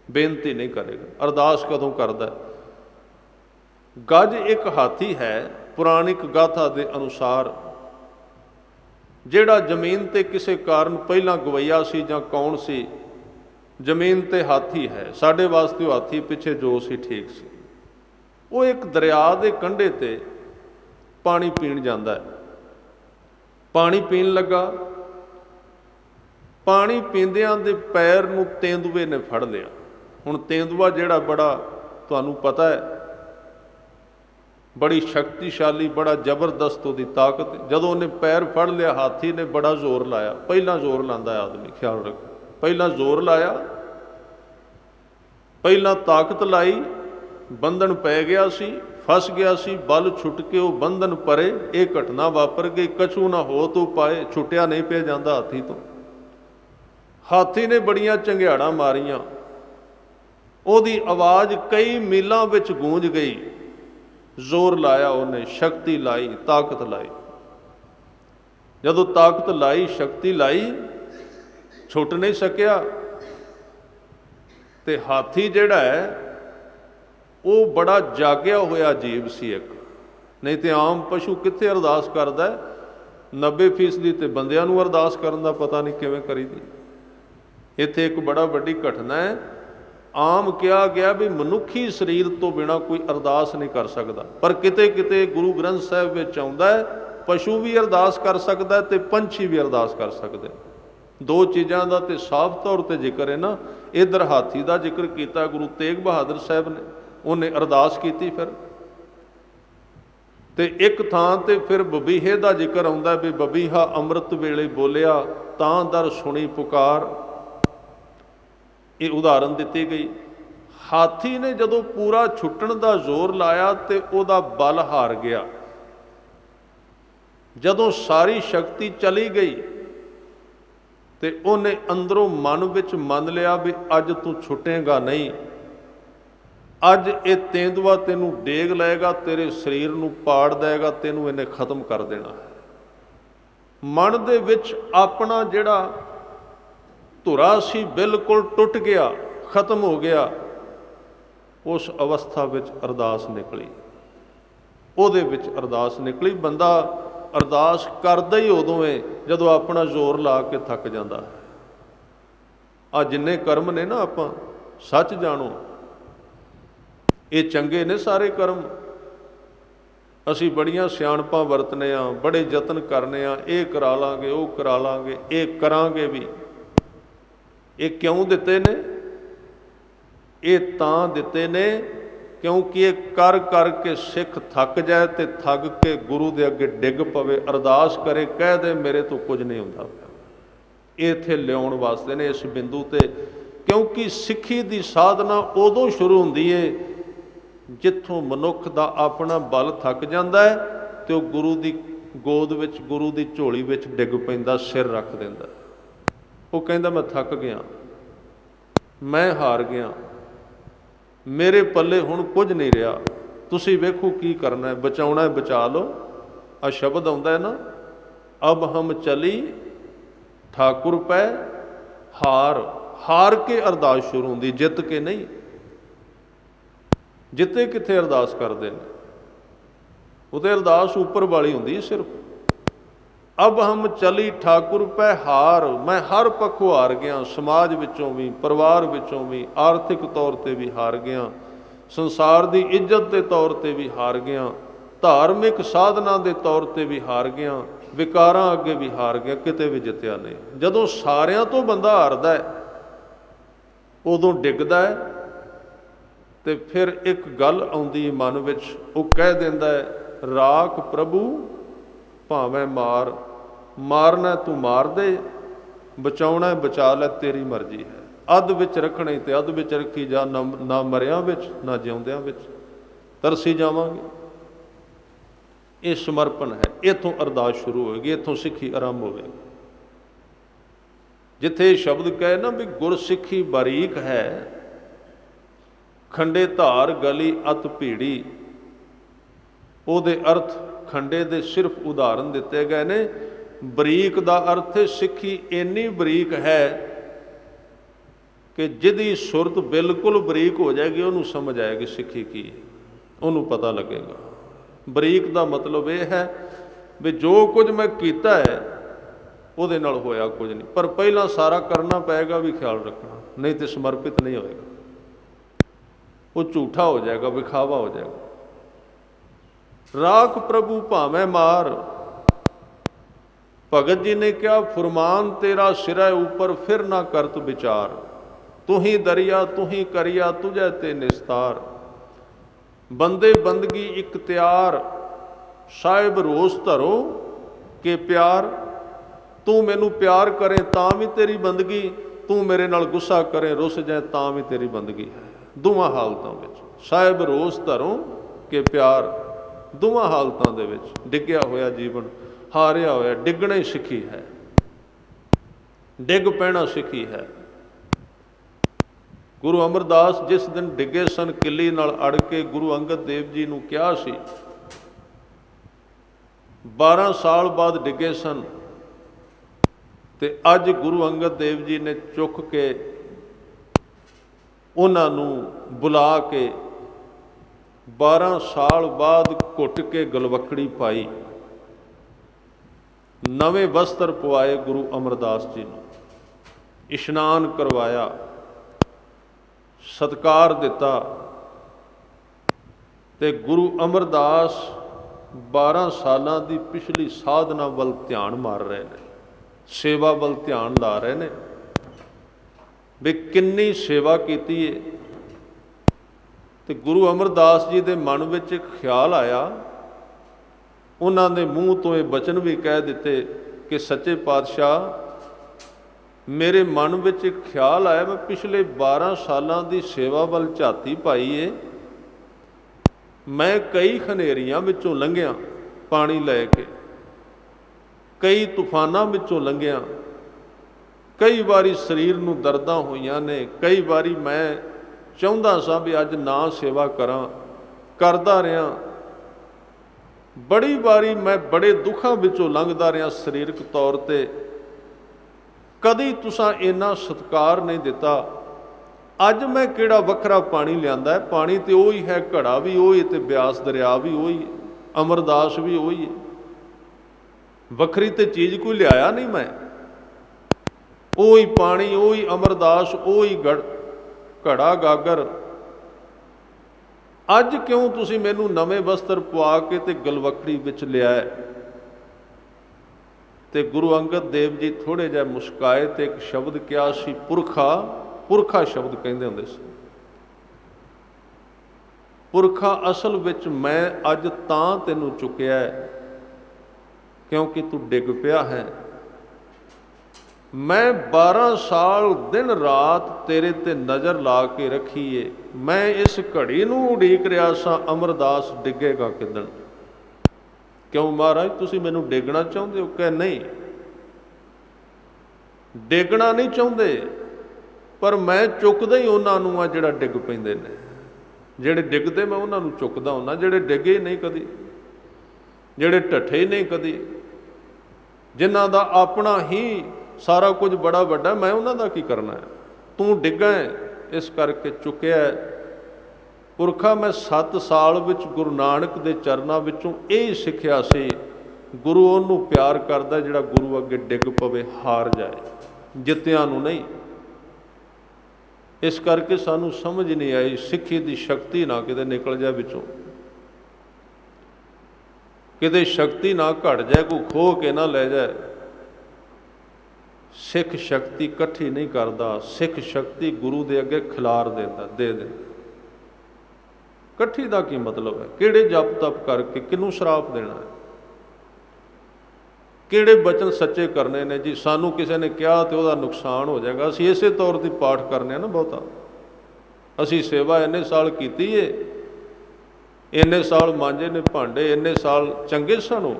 ਬੇਨਤੀ ਨਹੀਂ ਕਰੇਗਾ। ਅਰਦਾਸ ਕਦੋਂ ਕਰਦਾ? ਗੱਜ ਇੱਕ ਹਾਥੀ ਹੈ ਪੁਰਾਣਿਕ ਗਾਥਾ ਦੇ ਅਨੁਸਾਰ, ਜਿਹੜਾ ਜ਼ਮੀਨ ਤੇ ਕਿਸੇ ਕਾਰਨ ਪਹਿਲਾਂ ਗਵਈਆ ਸੀ ਜਾਂ ਕੌਣ ਸੀ, ਜ਼ਮੀਨ ਤੇ ਹਾਥੀ ਹੈ। ਸਾਡੇ ਵਾਸਤੇ ਉਹ ਹਾਥੀ ਪਿੱਛੇ ਜੋ ਸੀ ਠੀਕ ਸੀ। ਉਹ ਇੱਕ ਦਰਿਆ ਦੇ ਕੰਢੇ ਤੇ ਪਾਣੀ ਪੀਣ ਜਾਂਦਾ ਹੈ। ਪਾਣੀ ਪੀਣ ਲੱਗਾ, ਪਾਣੀ ਪੀਂਦਿਆਂ ਦੇ ਪੈਰ ਨੂੰ ਤੇਂਦੂਏ ਨੇ ਫੜ ਲਿਆ। ਹੁਣ ਤੇਂਦੂਆ ਜਿਹੜਾ ਬੜਾ ਤੁਹਾਨੂੰ ਪਤਾ ਹੈ ਬੜੀ ਸ਼ਕਤੀਸ਼ਾਲੀ, ਬੜਾ ਜ਼ਬਰਦਸਤ ਉਹਦੀ ਤਾਕਤ। ਜਦੋਂ ਉਹਨੇ ਪੈਰ ਫੜ ਲਿਆ ਹਾਥੀ ਨੇ ਬੜਾ ਜ਼ੋਰ ਲਾਇਆ। ਪਹਿਲਾਂ ਜ਼ੋਰ ਲਾਉਂਦਾ ਆਦਮੀ, ਖਿਆਲ ਰੱਖੋ, ਪਹਿਲਾਂ ਜ਼ੋਰ ਲਾਇਆ, ਪਹਿਲਾਂ ਤਾਕਤ ਲਾਈ, ਬੰਧਨ ਪੈ ਗਿਆ ਸੀ, ਫਸ ਗਿਆ ਸੀ। ਬਲ ਛੁੱਟ ਕੇ ਉਹ ਬੰਧਨ ਪਰੇ, ਇਹ ਘਟਨਾ ਵਾਪਰ ਗਈ। ਕਛੂ ਨਾ ਹੋ ਤੂੰ ਪਾਏ, ਛੁੱਟਿਆ ਨਹੀਂ ਪਿਆ ਜਾਂਦਾ ਹਾਥੀ ਤੋਂ। ਹਾਥੀ ਨੇ ਬੜੀਆਂ ਚੰਗਿਆੜਾਂ ਮਾਰੀਆਂ, ਉਹਦੀ ਆਵਾਜ਼ ਕਈ ਮੀਲਾਂ ਵਿੱਚ ਗੂੰਜ ਗਈ। ਜ਼ੋਰ ਲਾਇਆ ਉਹਨੇ, ਸ਼ਕਤੀ ਲਾਈ, ਤਾਕਤ ਲਾਈ। ਜਦੋਂ ਤਾਕਤ ਲਾਈ, ਸ਼ਕਤੀ ਲਾਈ, ਛੁੱਟ ਨਹੀਂ ਸਕਿਆ। ਤੇ ਹਾਥੀ ਜਿਹੜਾ ਹੈ ਉਹ ਬੜਾ ਜਾਗਿਆ ਹੋਇਆ ਜੀਵ ਸੀ ਇੱਕ, ਨਹੀਂ ਤੇ ਆਮ ਪਸ਼ੂ ਕਿੱਥੇ ਅਰਦਾਸ ਕਰਦਾ? 90% ਤੇ ਬੰਦਿਆਂ ਨੂੰ ਅਰਦਾਸ ਕਰਨ ਦਾ ਪਤਾ ਨਹੀਂ ਕਿਵੇਂ ਕਰੀਦੀ। ਇੱਥੇ ਇੱਕ ਬੜਾ ਵੱਡੀ ਘਟਨਾ ਹੈ। ਆਮ ਕਿਹਾ ਗਿਆ ਵੀ ਮਨੁੱਖੀ ਸਰੀਰ ਤੋਂ ਬਿਨਾਂ ਕੋਈ ਅਰਦਾਸ ਨਹੀਂ ਕਰ ਸਕਦਾ, ਪਰ ਕਿਤੇ ਕਿਤੇ ਗੁਰੂ ਗ੍ਰੰਥ ਸਾਹਿਬ ਵਿੱਚ ਆਉਂਦਾ ਹੈ ਪਸ਼ੂ ਵੀ ਅਰਦਾਸ ਕਰ ਸਕਦਾ ਤੇ ਪੰਛੀ ਵੀ ਅਰਦਾਸ ਕਰ ਸਕਦੇ। ਦੋ ਚੀਜ਼ਾਂ ਦਾ ਤੇ ਸਾਫ਼ ਤੌਰ ਤੇ ਜ਼ਿਕਰ ਹੈ ਨਾ। इधर हाथी का जिक्र किया गुरु तेग बहादुर साहब ने, उन्हें अरदास की फिर ते एक थां ते फिर बबीहे का जिक्र आउंदा भी बबीहा अमृत वेले बोलिया तां दर सुनी पुकार। ये उदाहरण दी गई। हाथी ने जदों पूरा छुट्टण का जोर लाया तो वह बल हार गया। जदों सारी शक्ति चली गई तो उन्हें अंदरों मन विच मन लिया भी अज तू छुटेगा नहीं, अज ये तेंदुआ तेनू डेग लेगा, तेरे शरीर नू पाड़ देगा, तेनू इन्हें खत्म कर देना है। मन दे विच अपना जिहड़ा धुरा सी बिल्कुल टुट गया, खत्म हो गया। उस अवस्था विच अरदास निकली, उहदे विच अरदास निकली। बंदा अरदास करदा ही उदों है जदों अपना जोर ला के थक जाता है। आ जिन्ने कर्म ने ना, आपां सच जाणो ये चंगे ने सारे कर्म। असी बड़ियां सियाणपां वरतने आ, बड़े यतन करने आ, ये करा लांगे, वो करा लांगे, ये करांगे भी। ये क्यों दिते ने? ये तां दिते ने क्योंकि ये कर करके सिख थक जाए तो थक के गुरु के अगे डिग पवे, अरदास करे, कह दे मेरे तो कुछ नहीं होंदा। ये इत्थे लियाउण वास्ते ने इस बिंदु ते, क्योंकि सिੱਖੀ की साधना उदों शुरू होंदी है जिथों मनुख का अपना बल थक जाता है तो गुरु की गोद विच, गुरु की झोली विच डिग पैंदा, सिर रख दिंदा। वो कहता मैं थक गया, मैं हार गया, मेरे पल्ले हुण कुछ नहीं रहा, तुसी वेखो की करना है, बचाउणा है बचा लो। आ शब्द आउंदा है ना, अब हम चली ठाकुर पै हार। हार के अरदास शुरू होंदी, जित के नहीं। जिते किथे अरदास करते हैं वो तो अरदास उपर वाली होंदी सिर्फ। अब हम चली ठाकुर पै हार, मैं हर पक्षों हार गया, समाज विचों भी, परिवार विचों भी, आर्थिक तौर पर भी हार गया, संसार की इज्जत के तौर पर भी हार गया, धार्मिक साधना के तौर पर भी हार गया, विकारां अगे भी हार गया, किते भी जितया नहीं। जदों सारियां तो बंदा हारदा है उदों डिगदा है तो फिर एक गल आउंदी मन विच, वो कह दिंदा है राख प्रभु भावें मार, मारना तू मार दे, बचाउणा बचा लै, तेरी मर्जी है। अध विच रखने ते अध विच रखी जा, ना मरियां विच ना जिउंदियां विच, तरसी जावांगे। ये समर्पण है। इथों अरदास शुरू होएगी, इथों सिੱਖੀ आरंभ होएगी। जिथे शब्द कहे ना भी गुरसिੱਖੀ बारीक है, खंडे धार गली अत भीड़ी, ਉਹਦੇ अर्थ खंडे दे सिर्फ उदाहरण दिते गए ने। बरीक का अर्थ है सिੱਖੀ इन्नी बरीक है कि जिहदी सुरत बिल्कुल बरीक हो जाएगी उन्होंने समझ आएगी सिੱਖੀ की, उन्होंने पता लगेगा। बरीक का मतलब यह है भी जो कुछ मैं किया है ਉਹਦੇ ਨਾਲ होया कुछ नहीं, पर पहला सारा करना पएगा भी ख्याल रखना, नहीं तो समर्पित नहीं होएगा, वो झूठा हो जाएगा, विखावा हो जाएगा। राख प्रभु भावें मार, भगत जी ने कहा फुरमान तेरा सिरा ऊपर फिर ना करत विचार, तू ही दरिया तू ही करिया तुझे ते निस्तार, बंदे बंदगी इख्तियार साहिब रोस धरो के प्यार, तू मैनू प्यार करे तां भी तेरी बंदगी, तू मेरे नाल गुस्सा करे रुस जाए तां भी तेरी बंदगी है। दोवां हालतां विच साहिब रोस धरो के प्यार, दोवां हालतां दे विच डिग्या होया जीवन, हारिया होया डिगना ही सिੱਖੀ है, डिग पैना सिੱਖੀ है। गुरु अमरदास जिस दिन डिगे सन किली नाल अड़ के, गुरु अंगद देव जी नूं कहा सी 12 साल बाद डिगे सन, ते अज गुरु अंगद देव जी ने चुक के उन्हां नूं बुला के 12 साल बाद घुट के गलवकड़ी पाई, नवे वस्त्र पवाए गुरु अमरदास जी नूं, इशनान करवाया, सत्कार दिता, ते गुरु अमरदास 12 सालां दी पिछली साधना वल ध्यान मार रहे हैं, सेवा वल ध्यान ला रहे हैं। ਵੀ ਕਿੰਨੀ ਸੇਵਾ ਕੀਤੀ ਹੈ। ਤੇ ਗੁਰੂ ਅਮਰਦਾਸ ਜੀ ਦੇ ਮਨ ਵਿੱਚ ਇੱਕ ਖਿਆਲ ਆਇਆ, ਉਹਨਾਂ ਦੇ ਮੂੰਹ ਤੋਂ ਇਹ ਬਚਨ ਵੀ ਕਹਿ ਦਿੱਤੇ ਕਿ ਸੱਚੇ ਪਾਤਸ਼ਾਹ, ਮੇਰੇ ਮਨ ਵਿੱਚ ਇੱਕ ਖਿਆਲ ਆਇਆ, ਮੈਂ ਪਿਛਲੇ 12 ਸਾਲਾਂ ਦੀ ਸੇਵਾ ਵੱਲ ਝਾਤੀ ਪਾਈ ਏ, ਮੈਂ ਕਈ ਹਨੇਰੀਆਂ ਵਿੱਚੋਂ ਲੰਘਿਆ ਪਾਣੀ ਲੈ ਕੇ, ਕਈ ਤੂਫਾਨਾਂ ਵਿੱਚੋਂ ਲੰਘਿਆ, ਕਈ ਵਾਰੀ ਸਰੀਰ ਨੂੰ ਦਰਦਾਂ ਹੋਈਆਂ ਨੇ, ਕਈ ਵਾਰੀ ਮੈਂ ਚਾਹੁੰਦਾ ਸਾਂ ਵੀ ਅੱਜ ਨਾ ਸੇਵਾ ਕਰਾਂ, ਕਰਦਾ ਰਿਹਾ, ਬੜੀ ਵਾਰੀ ਮੈਂ ਬੜੇ ਦੁੱਖਾਂ ਵਿੱਚੋਂ ਲੰਘਦਾ ਰਿਹਾ ਸਰੀਰਕ ਤੌਰ 'ਤੇ, ਕਦੀ ਤੁਸਾਂ ਇੰਨਾ ਸਤਿਕਾਰ ਨਹੀਂ ਦਿੱਤਾ। ਅੱਜ ਮੈਂ ਕਿਹੜਾ ਵੱਖਰਾ ਪਾਣੀ ਲਿਆਂਦਾ, ਪਾਣੀ ਤੇ ਉਹੀ ਹੈ, ਘੜਾ ਵੀ ਉਹੀ ਤੇ ਬਿਆਸ ਦਰਿਆ ਵੀ ਉਹੀ ਹੈ, ਅਮਰਦਾਸ ਵੀ ਉਹੀ ਹੈ, ਵੱਖਰੀ ਤੇ ਚੀਜ਼ ਕੋਈ ਲਿਆਇਆ ਨਹੀਂ ਮੈਂ, ਉਹੀ ਪਾਣੀ, ਉਹੀ ਅਮਰਦਾਸ, ਉਹੀ ਘੜਾ ਗਾਗਰ। ਅੱਜ ਕਿਉਂ ਤੁਸੀਂ ਮੈਨੂੰ ਨਵੇਂ ਵਸਤਰ ਪਵਾ ਕੇ ਤੇ ਗਲਵੱਕੜੀ ਵਿੱਚ ਲਿਆਏ? ਤੇ ਗੁਰੂ ਅੰਗਦ ਦੇਵ ਜੀ ਥੋੜ੍ਹੇ ਜਿਹਾ ਮੁਸਕਾਏ ਤੇ ਇੱਕ ਸ਼ਬਦ ਕਿਹਾ ਸੀ, ਪੁਰਖਾ। ਪੁਰਖਾ ਸ਼ਬਦ ਕਹਿੰਦੇ ਹੁੰਦੇ ਸੀ। ਪੁਰਖਾ ਅਸਲ ਵਿੱਚ ਮੈਂ ਅੱਜ ਤਾਂ ਤੈਨੂੰ ਚੁੱਕਿਆ ਕਿਉਂਕਿ ਤੂੰ ਡਿੱਗ ਪਿਆ ਹੈ। ਮੈਂ 12 ਸਾਲ ਦਿਨ ਰਾਤ ਤੇਰੇ ਤੇ ਨਜ਼ਰ ਲਾ ਕੇ ਰੱਖੀ ਏ, ਮੈਂ ਇਸ ਘੜੀ ਨੂੰ ਉਡੀਕ ਰਿਹਾ ਸਾਂ, ਅਮਰਦਾਸ ਡਿੱਗੇਗਾ ਕਿੱਦਣ। ਕਿਉਂ ਮਹਾਰਾਜ, ਤੁਸੀਂ ਮੈਨੂੰ ਡੇਗਣਾ ਚਾਹੁੰਦੇ ਹੋ? ਕਿ ਨਹੀਂ, ਡੇਗਣਾ ਨਹੀਂ ਚਾਹੁੰਦੇ, ਪਰ ਮੈਂ ਚੁੱਕਦਾ ਹੀ ਉਹਨਾਂ ਨੂੰ ਆ ਜਿਹੜਾ ਡਿੱਗ ਪੈਂਦੇ ਨੇ। ਜਿਹੜੇ ਡਿੱਗਦੇ ਮੈਂ ਉਹਨਾਂ ਨੂੰ ਚੁੱਕਦਾ ਹੁੰਦਾ, ਜਿਹੜੇ ਡਿੱਗੇ ਨਹੀਂ ਕਦੀ, ਜਿਹੜੇ ਢੱਠੇ ਨਹੀਂ ਕਦੀ, ਜਿਨ੍ਹਾਂ ਦਾ ਆਪਣਾ ਹੀ ਸਾਰਾ ਕੁਝ ਬੜਾ ਵੱਡਾ, ਮੈਂ ਉਹਨਾਂ ਦਾ ਕੀ ਕਰਨਾ ਹੈ? ਤੂੰ ਡਿੱਗਾ ਇਸ ਕਰਕੇ ਚੁੱਕਿਆ। ਪੁਰਖਾ, ਮੈਂ 7 ਸਾਲ ਵਿੱਚ ਗੁਰੂ ਨਾਨਕ ਦੇ ਚਰਨਾਂ ਵਿੱਚੋਂ ਇਹ ਸਿੱਖਿਆ ਸੀ, ਗੁਰੂ ਉਹਨੂੰ ਪਿਆਰ ਕਰਦਾ ਜਿਹੜਾ ਗੁਰੂ ਅੱਗੇ ਡਿੱਗ ਪਵੇ, ਹਾਰ ਜਾਏ, ਜਿੱਤਿਆਂ ਨੂੰ ਨਹੀਂ। ਇਸ ਕਰਕੇ ਸਾਨੂੰ ਸਮਝ ਨਹੀਂ ਆਈ, ਸਿੱਖੀ ਦੀ ਸ਼ਕਤੀ ਨਾ ਕਿਤੇ ਨਿਕਲ ਜਾਏ ਵਿੱਚੋਂ, ਕਿਤੇ ਸ਼ਕਤੀ ਨਾ ਘਟ ਜਾਏ, ਕੋਈ ਖੋਹ ਕੇ ਨਾ ਲੈ ਜਾਏ। ਸਿੱਖ ਸ਼ਕਤੀ ਇਕੱਠੀ ਨਹੀਂ ਕਰਦਾ, ਸਿੱਖ ਸ਼ਕਤੀ ਗੁਰੂ ਦੇ ਅੱਗੇ ਖਿਲਾਰ ਦਿੰਦਾ, ਦੇ ਦਿੰਦਾ। ਇਕੱਠੀ ਦਾ ਕੀ ਮਤਲਬ ਹੈ? ਕਿਹੜੇ ਜਪ ਤਪ ਕਰਕੇ ਕਿਹਨੂੰ ਸ਼ਰਾਪ ਦੇਣਾ ਹੈ? ਕਿਹੜੇ ਬਚਨ ਸੱਚੇ ਕਰਨੇ ਨੇ ਜੀ? ਸਾਨੂੰ ਕਿਸੇ ਨੇ ਕਿਹਾ ਤੇ ਉਹਦਾ ਨੁਕਸਾਨ ਹੋ ਜਾਏਗਾ, ਅਸੀਂ ਇਸੇ ਤੌਰ 'ਤੇ ਪਾਠ ਕਰਨੇ ਆ ਨਾ ਬਹੁਤਾ। ਅਸੀਂ ਸੇਵਾ ਇੰਨੇ ਸਾਲ ਕੀਤੀ ਏ, ਇੰਨੇ ਸਾਲ ਮਾਂਜੇ ਨੇ ਭਾਂਡੇ, ਇੰਨੇ ਸਾਲ ਚੰਗੇ ਸਨ। ਉਹ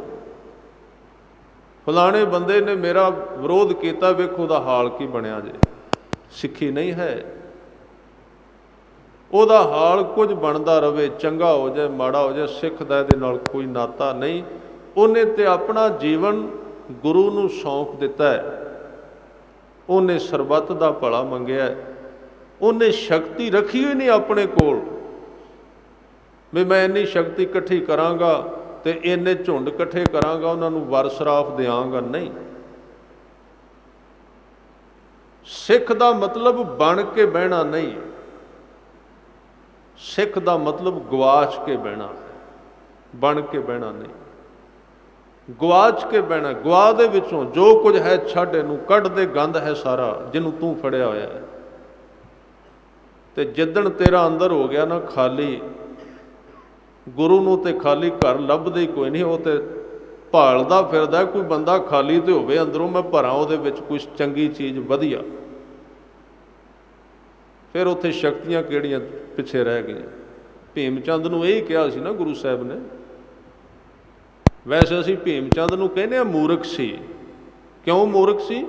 ਫਲਾਣੇ ਬੰਦੇ ਨੇ ਮੇਰਾ ਵਿਰੋਧ ਕੀਤਾ, ਵੇਖੋ ਉਹਦਾ ਹਾਲ ਕੀ ਬਣਿਆ ਜੇ। ਸਿੱਖੀ ਨਹੀਂ ਹੈ। ਉਹਦਾ ਹਾਲ ਕੁਝ ਬਣਦਾ ਰਵੇ, ਚੰਗਾ ਹੋ ਜਾਏ ਮਾੜਾ ਹੋ ਜਾਏ, ਸਿੱਖ ਦਾ ਇਹਦੇ ਨਾਲ ਕੋਈ ਨਾਤਾ ਨਹੀਂ। ਉਹਨੇ ਤੇ ਆਪਣਾ ਜੀਵਨ ਗੁਰੂ ਨੂੰ ਸੌਂਪ ਦਿੱਤਾ ਹੈ, ਉਹਨੇ ਸਰਬੱਤ ਦਾ ਭਲਾ ਮੰਗਿਆ, ਉਹਨੇ ਸ਼ਕਤੀ ਰੱਖੀ ਹੋਈ ਨਹੀਂ ਆਪਣੇ ਕੋਲ ਵੀ ਮੈਂ ਇੰਨੀ ਸ਼ਕਤੀ ਇਕੱਠੀ ਕਰਾਂਗਾ ਤੇ ਇੰਨੇ ਝੁੰਡ ਇਕੱਠੇ ਕਰਾਂਗਾ, ਉਹਨਾਂ ਨੂੰ ਵਰ ਸਰਾਫ ਦਿਆਂਗਾ, ਨਹੀਂ। ਸਿੱਖ ਦਾ ਮਤਲਬ ਬਣ ਕੇ ਬਹਿਣਾ ਨਹੀਂ, ਸਿੱਖ ਦਾ ਮਤਲਬ ਗਵਾਚ ਕੇ ਬਹਿਣਾ ਹੈ, ਬਣ ਕੇ ਬਹਿਣਾ ਨਹੀਂ। ਗਵਾਚ ਕੇ ਬਹਿਣਾ, ਗਵਾ ਦੇ ਵਿੱਚੋਂ ਜੋ ਕੁਝ ਹੈ ਛੱਡ, ਇਹਨੂੰ ਕੱਢ ਦੇ, ਗੰਦ ਹੈ ਸਾਰਾ ਜਿਹਨੂੰ ਤੂੰ ਫੜਿਆ ਹੋਇਆ ਹੈ। ਤੇ ਜਿੱਦਣ ਤੇਰਾ ਅੰਦਰ ਹੋ ਗਿਆ ਨਾ ਖਾਲੀ, ਗੁਰੂ ਨੂੰ ਤੇ ਖਾਲੀ ਘਰ ਲੱਭਦੇ ਹੀ ਕੋਈ ਨਹੀਂ, ਉਹ ਤੇ ਭਾਲਦਾ ਫਿਰਦਾ ਕੋਈ ਬੰਦਾ ਖਾਲੀ ਤੇ ਹੋਵੇ ਅੰਦਰੋਂ, ਮੈਂ ਭਰਾਂ ਉਹਦੇ ਵਿੱਚ ਕੁਝ ਚੰਗੀ ਚੀਜ਼ ਵਧੀਆ। ਫਿਰ ਉੱਥੇ ਸ਼ਕਤੀਆਂ ਕਿਹੜੀਆਂ ਪਿੱਛੇ ਰਹਿ ਗਈਆਂ। ਭੀਮ ਚੰਦ ਨੂੰ ਇਹੀ ਕਿਹਾ ਸੀ ਨਾ ਗੁਰੂ ਸਾਹਿਬ ਨੇ। ਵੈਸੇ ਅਸੀਂ ਭੀਮ ਚੰਦ ਨੂੰ ਕਹਿੰਦੇ ਹਾਂ ਮੂਰਖ ਸੀ। ਕਿਉਂ ਮੂਰਖ ਸੀ?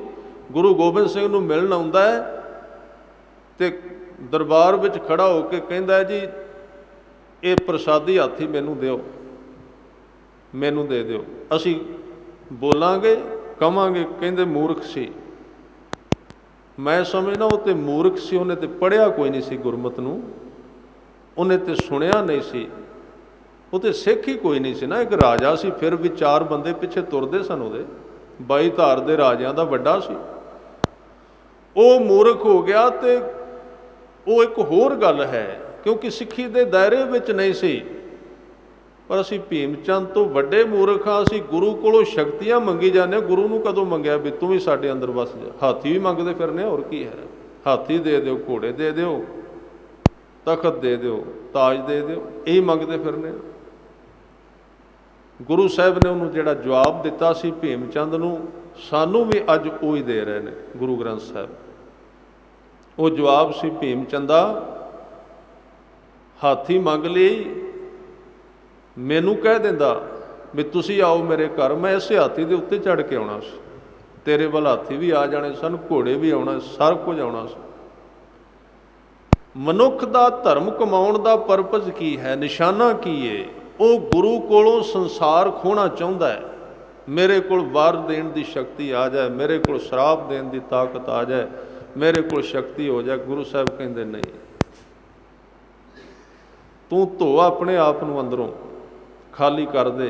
ਗੁਰੂ ਗੋਬਿੰਦ ਸਿੰਘ ਨੂੰ ਮਿਲਣ ਆਉਂਦਾ ਹੈ ਤੇ ਦਰਬਾਰ ਵਿੱਚ ਖੜਾ ਹੋ ਕੇ ਕਹਿੰਦਾ ਜੀ ਇਹ ਪ੍ਰਸਾਦੀ ਹੱਥ ਹੀ ਮੈਨੂੰ ਦਿਓ, ਮੈਨੂੰ ਦੇ ਦਿਓ, ਅਸੀਂ ਬੋਲਾਂਗੇ ਕਵਾਂਗੇ। ਕਹਿੰਦੇ ਮੂਰਖ ਸੀ। ਮੈਂ ਸਮਝਦਾ ਉਹ ਤੇ ਮੂਰਖ ਸੀ, ਉਹਨੇ ਤੇ ਪੜ੍ਹਿਆ ਕੋਈ ਨਹੀਂ ਸੀ ਗੁਰਮਤਿ ਨੂੰ, ਉਹਨੇ ਤੇ ਸੁਣਿਆ ਨਹੀਂ ਸੀ, ਉਹ ਤੇ ਸਿੱਖ ਹੀ ਕੋਈ ਨਹੀਂ ਸੀ ਨਾ। ਇੱਕ ਰਾਜਾ ਸੀ, ਫਿਰ ਵੀ 4 ਬੰਦੇ ਪਿੱਛੇ ਤੁਰਦੇ ਸਨ ਉਹਦੇ, 22 ਧਾਰ ਦੇ ਰਾਜਿਆਂ ਦਾ ਵੱਡਾ ਸੀ। ਉਹ ਮੂਰਖ ਹੋ ਗਿਆ। ਤੇ ਉਹ ਇੱਕ ਹੋਰ ਗੱਲ ਹੈ, ਕਿਉਂਕਿ ਸਿੱਖੀ ਦੇ ਦਾਇਰੇ ਵਿੱਚ ਨਹੀਂ ਸੀ। ਪਰ ਅਸੀਂ ਭੀਮ ਚੰਦ ਤੋਂ ਵੱਡੇ ਮੂਰਖ ਹਾਂ। ਅਸੀਂ ਗੁਰੂ ਕੋਲੋਂ ਸ਼ਕਤੀਆਂ ਮੰਗੀ ਜਾਂਦੇ ਹਾਂ, ਗੁਰੂ ਨੂੰ ਕਦੋਂ ਮੰਗਿਆ ਵੀ ਤੂੰ ਵੀ ਸਾਡੇ ਅੰਦਰ ਵਸ ਜਾ? ਹਾਥੀ ਵੀ ਮੰਗਦੇ ਫਿਰਨੇ, ਹੋਰ ਕੀ ਹੈ? हाथी दे दिओ, घोड़े दे दिओ, तखत दे दिओ, ताज दे दिओ, यही मंगते फिरने। गुरु साहब ने उन्होंने जिहड़ा जवाब दिता सी भीम चंद नूं, सानू भी अज उही दे रहे ने गुरु ग्रंथ साहब। वो जवाब सी, भीम चंदा हाथी मंग लई, मैनू कह दिंदा भी तुसी आओ मेरे घर, मैं इसे हाथी दे उत्ते चढ़ के आउणा सी, तेरे वाल हाथी भी आ जाने सन, घोड़े भी आउणा, सब कुछ आउणा सी। मनुख दा धर्म कमाउण दा परपज की है, निशाना की है? वो गुरु कोलों संसार खोना चाहुंदा है। मेरे कोल वार देण दी शक्ति आ जाए, मेरे कोल श्राप देण दी ताकत आ जाए, मेरे कोल शक्ति हो जाए। गुरु साहब कहंदे नहीं, तू धो अपने आप नूं अंदरों, खाली कर दे,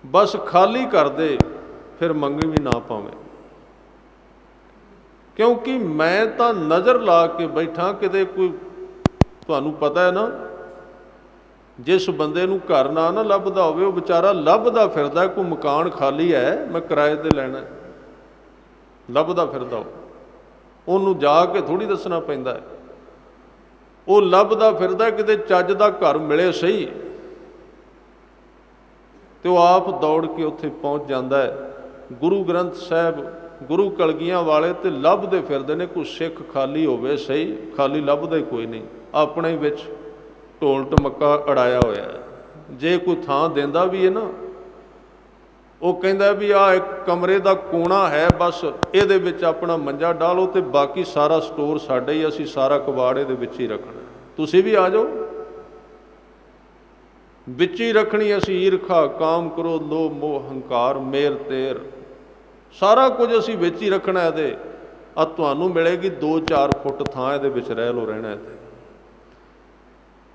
बस खाली कर दे, फिर मंगी भी ना पावे। क्योंकि मैं तो नज़र ला के बैठा, किते कोई तुहानूं पता है ना, जिस बंदे नूं घर ना लभदा होवे, वो बेचारा लभदा फिरदा, कोई मकान खाली है मैं किराए ते लैना, लभदा फिरदा हो, उहनूं जाके थोड़ी दसना पैंदा है। वो लभदा फिरदा, किते चज दा घर मिले सही, तो आप दौड़ के उत्थे पहुँच जाता है। गुरु ग्रंथ साहब, गुरु कलगियां वाले तो लभदे फिरदे ने, कोई सिख खाली होवे सही, खाली लभदा ही कोई नहीं, अपने विच ढोल ढमक्का अड़ाया होया है। जे कोई थां देंदा भी है ना, वो कहंदा भी आ एक कमरे का कोना है, बस इहदे विच अपना मंजा डालो, तो बाकी सारा स्टोर साडा ही, असीं सारा कबाड़ इहदे विच ही रखना, तुसीं भी आ जाओ, विच ही रखनी असीं। ईरखा, काम, क्रोध, लोभ, मोह, हंकार, मेर, तेर, सारा कुछ असीं विच ही रखना है। ते आ तुहानूं मिलेगी 2-4 फुट थां, इहदे विच रह लो, रहना है।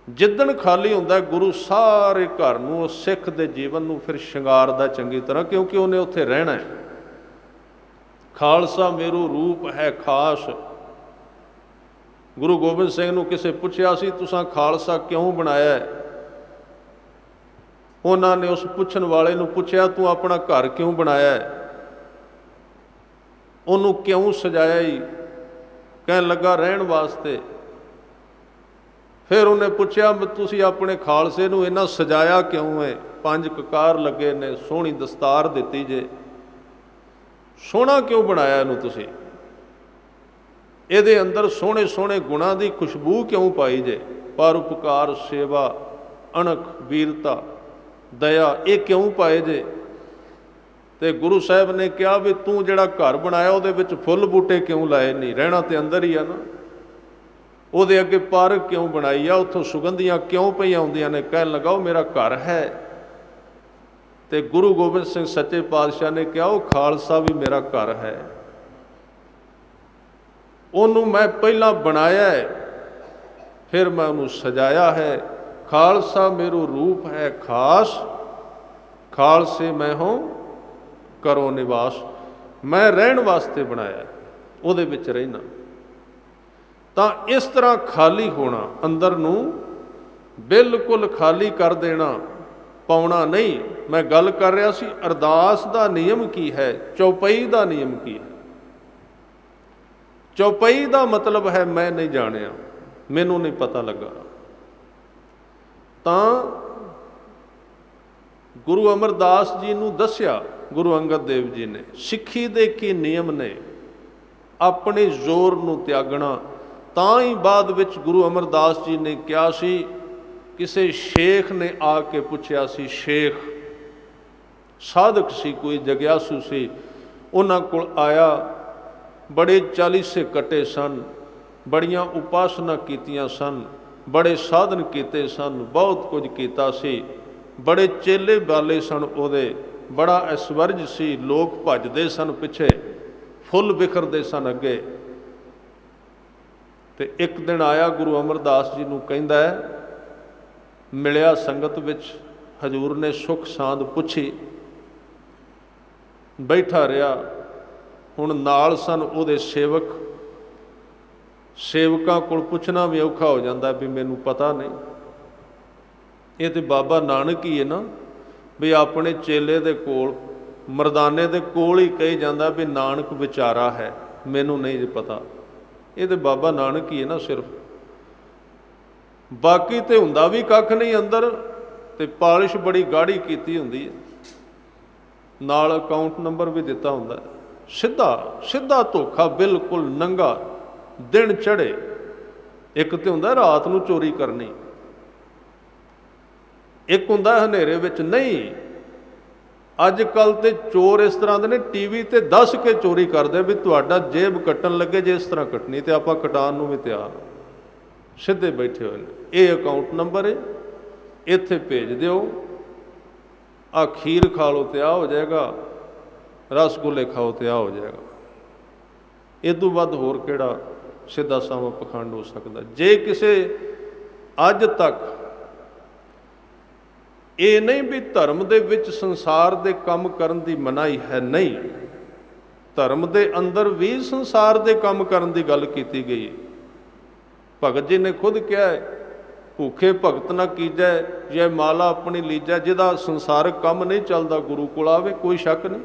जिदन खाली हुंदा गुरु सारे घर नूं, सिख दे जीवन नूं फिर शंगारदा चंगी तरह, क्योंकि उन्हें उत्थे रहना है। खालसा मेरू रूप है खास। गुरु गोबिंद सिंह नूं किसे पुछया सी, तुसां खालसा क्यों बनाया है? उन्होंने उस पुछण वाले नूं पुछया, तू अपना घर क्यों बनाया है, उन्होंने क्यों सजाया ही? कहन लगा रहन वास्ते। फिर उन्हें पूछया, तुसीं अपने खालसे नूं इन्ना सजाया क्यों है? 5 ककार लगे ने, सोहनी दस्तार दिती जे, सोहना क्यों बनाया इनू तुसीं? इहदे अंदर सोहणे सोहणे गुणां दी खुशबू क्यों पाई जे? परोपकार, सेवा, अणख, वीरता, दया, ये क्यों पाए जे? ते गुरु साहब ने कहा भी तू जिहड़ा घर बनाया उहदे विच फुੱਲ बूटे क्यों लाए नहीं? रहना तो अंदर ही आ ना। उहदे अगे पार्क क्यों बनाई आ? उत्थों सुगंधियां क्यों पईयां आउंदियां ने? कहन लगा वो मेरा घर है। ते गुरु गोबिंद सिंह सच्चे पातशाह ने कहा वो खालसा भी मेरा घर है, उन्होंने मैं पहला बनाया है, फिर मैं उन्होंने सजाया है। खालसा मेरो रूप है खास, खालसे मैं हूँ करो निवास। मैं रहन वास्ते बनाया, उहदे विच रहना। तो इस तरह खाली होना, अंदर नूं बिल्कुल खाली कर देना, पाउना नहीं। मैं गल कर रहा सी अरदास दा नियम की है, चौपाई दा नियम की है। चौपाई दा मतलब है मैं नहीं जानिया, मैनू नहीं पता लगा। तो गुरु अमरदास जी नूं दस्या गुरु अंगद देव जी ने, सिੱਖੀ ਦੇ ਕੀ नियम ने, अपने जोर नूं त्यागना। ਤਾਂ ही बाद विच गुरु अमरदास जी ने कहा सी, किसी शेख ने आके पुछया सी, शेख साधक सी, कोई जग्यासू सी, उन्हां कोल आया, बड़े 40 से कटे सन, बड़ियां उपासना कीतियां सन, बड़े साधन कीते सन, बहुत कुछ कीता सी, बड़े चेले बाले सन उहदे, बड़ा ऐश्वर्य सी, लोग भजदे सन पिछे, फुੱਲ बिखरदे सन अगे। तो एक दिन आया गुरु अमरदास जी नूं कहंदा है, मिलिया संगत विच, हजूर ने सुख सांद पुछी, बैठा रहा। हुण नाल सन उहदे सेवक, सेवकां कोल पुछना भी औखा हो जाता भी मैनूं पता नहीं। ये तो बाबा नानक ही है ना, भी अपने चेले दे कोल, मरदाने दे कोल ही कही जाता भी नानक विचारा है। मैनू नहीं जे पता। ये तो बाबा नानक ही है ना सिर्फ, बाकी तो हुंदा भी कख नहीं अंदर, तो पालिश बड़ी गाढ़ी कीती हुंदी है, नाल अकाउंट नंबर भी दिता हुंदा है। सीधा सीधा धोखा, बिल्कुल नंगा, दिन चढ़े। एक तो हुंदा रात नूं चोरी करनी, एक हुंदा हनेरे विच नहीं। अज कल तो चोर इस तरह के ने, टीवी ते दस के चोरी करते भी तुहाडा जेब कट्टन लगे जे इस तरह कटनी, तो आपां कटाण नूं भी तैयार, सीधे बैठे हुए हैं। ये अकाउंट नंबर है, इत्थे भेज दिओ, आ खीर खा लो तो आ हो जाएगा, रसगुल्ले खाओ तो आ हो जाएगा। इदों वध होर किहड़ा सीधा सावा पखंड हो सकता। जे किसे अज तक ये नहीं भी धर्म दे विच संसार दे काम करन दी मनाही है, नहीं, धर्म दे अंदर भी संसार दे काम करन दी गल कीती गई। भगत जी ने खुद कहा है, भूखे भगत ना कीजै, जै माला अपनी लीजै। जिहदा संसारक काम नहीं चलता गुरु कोल आवे, कोई शक नहीं।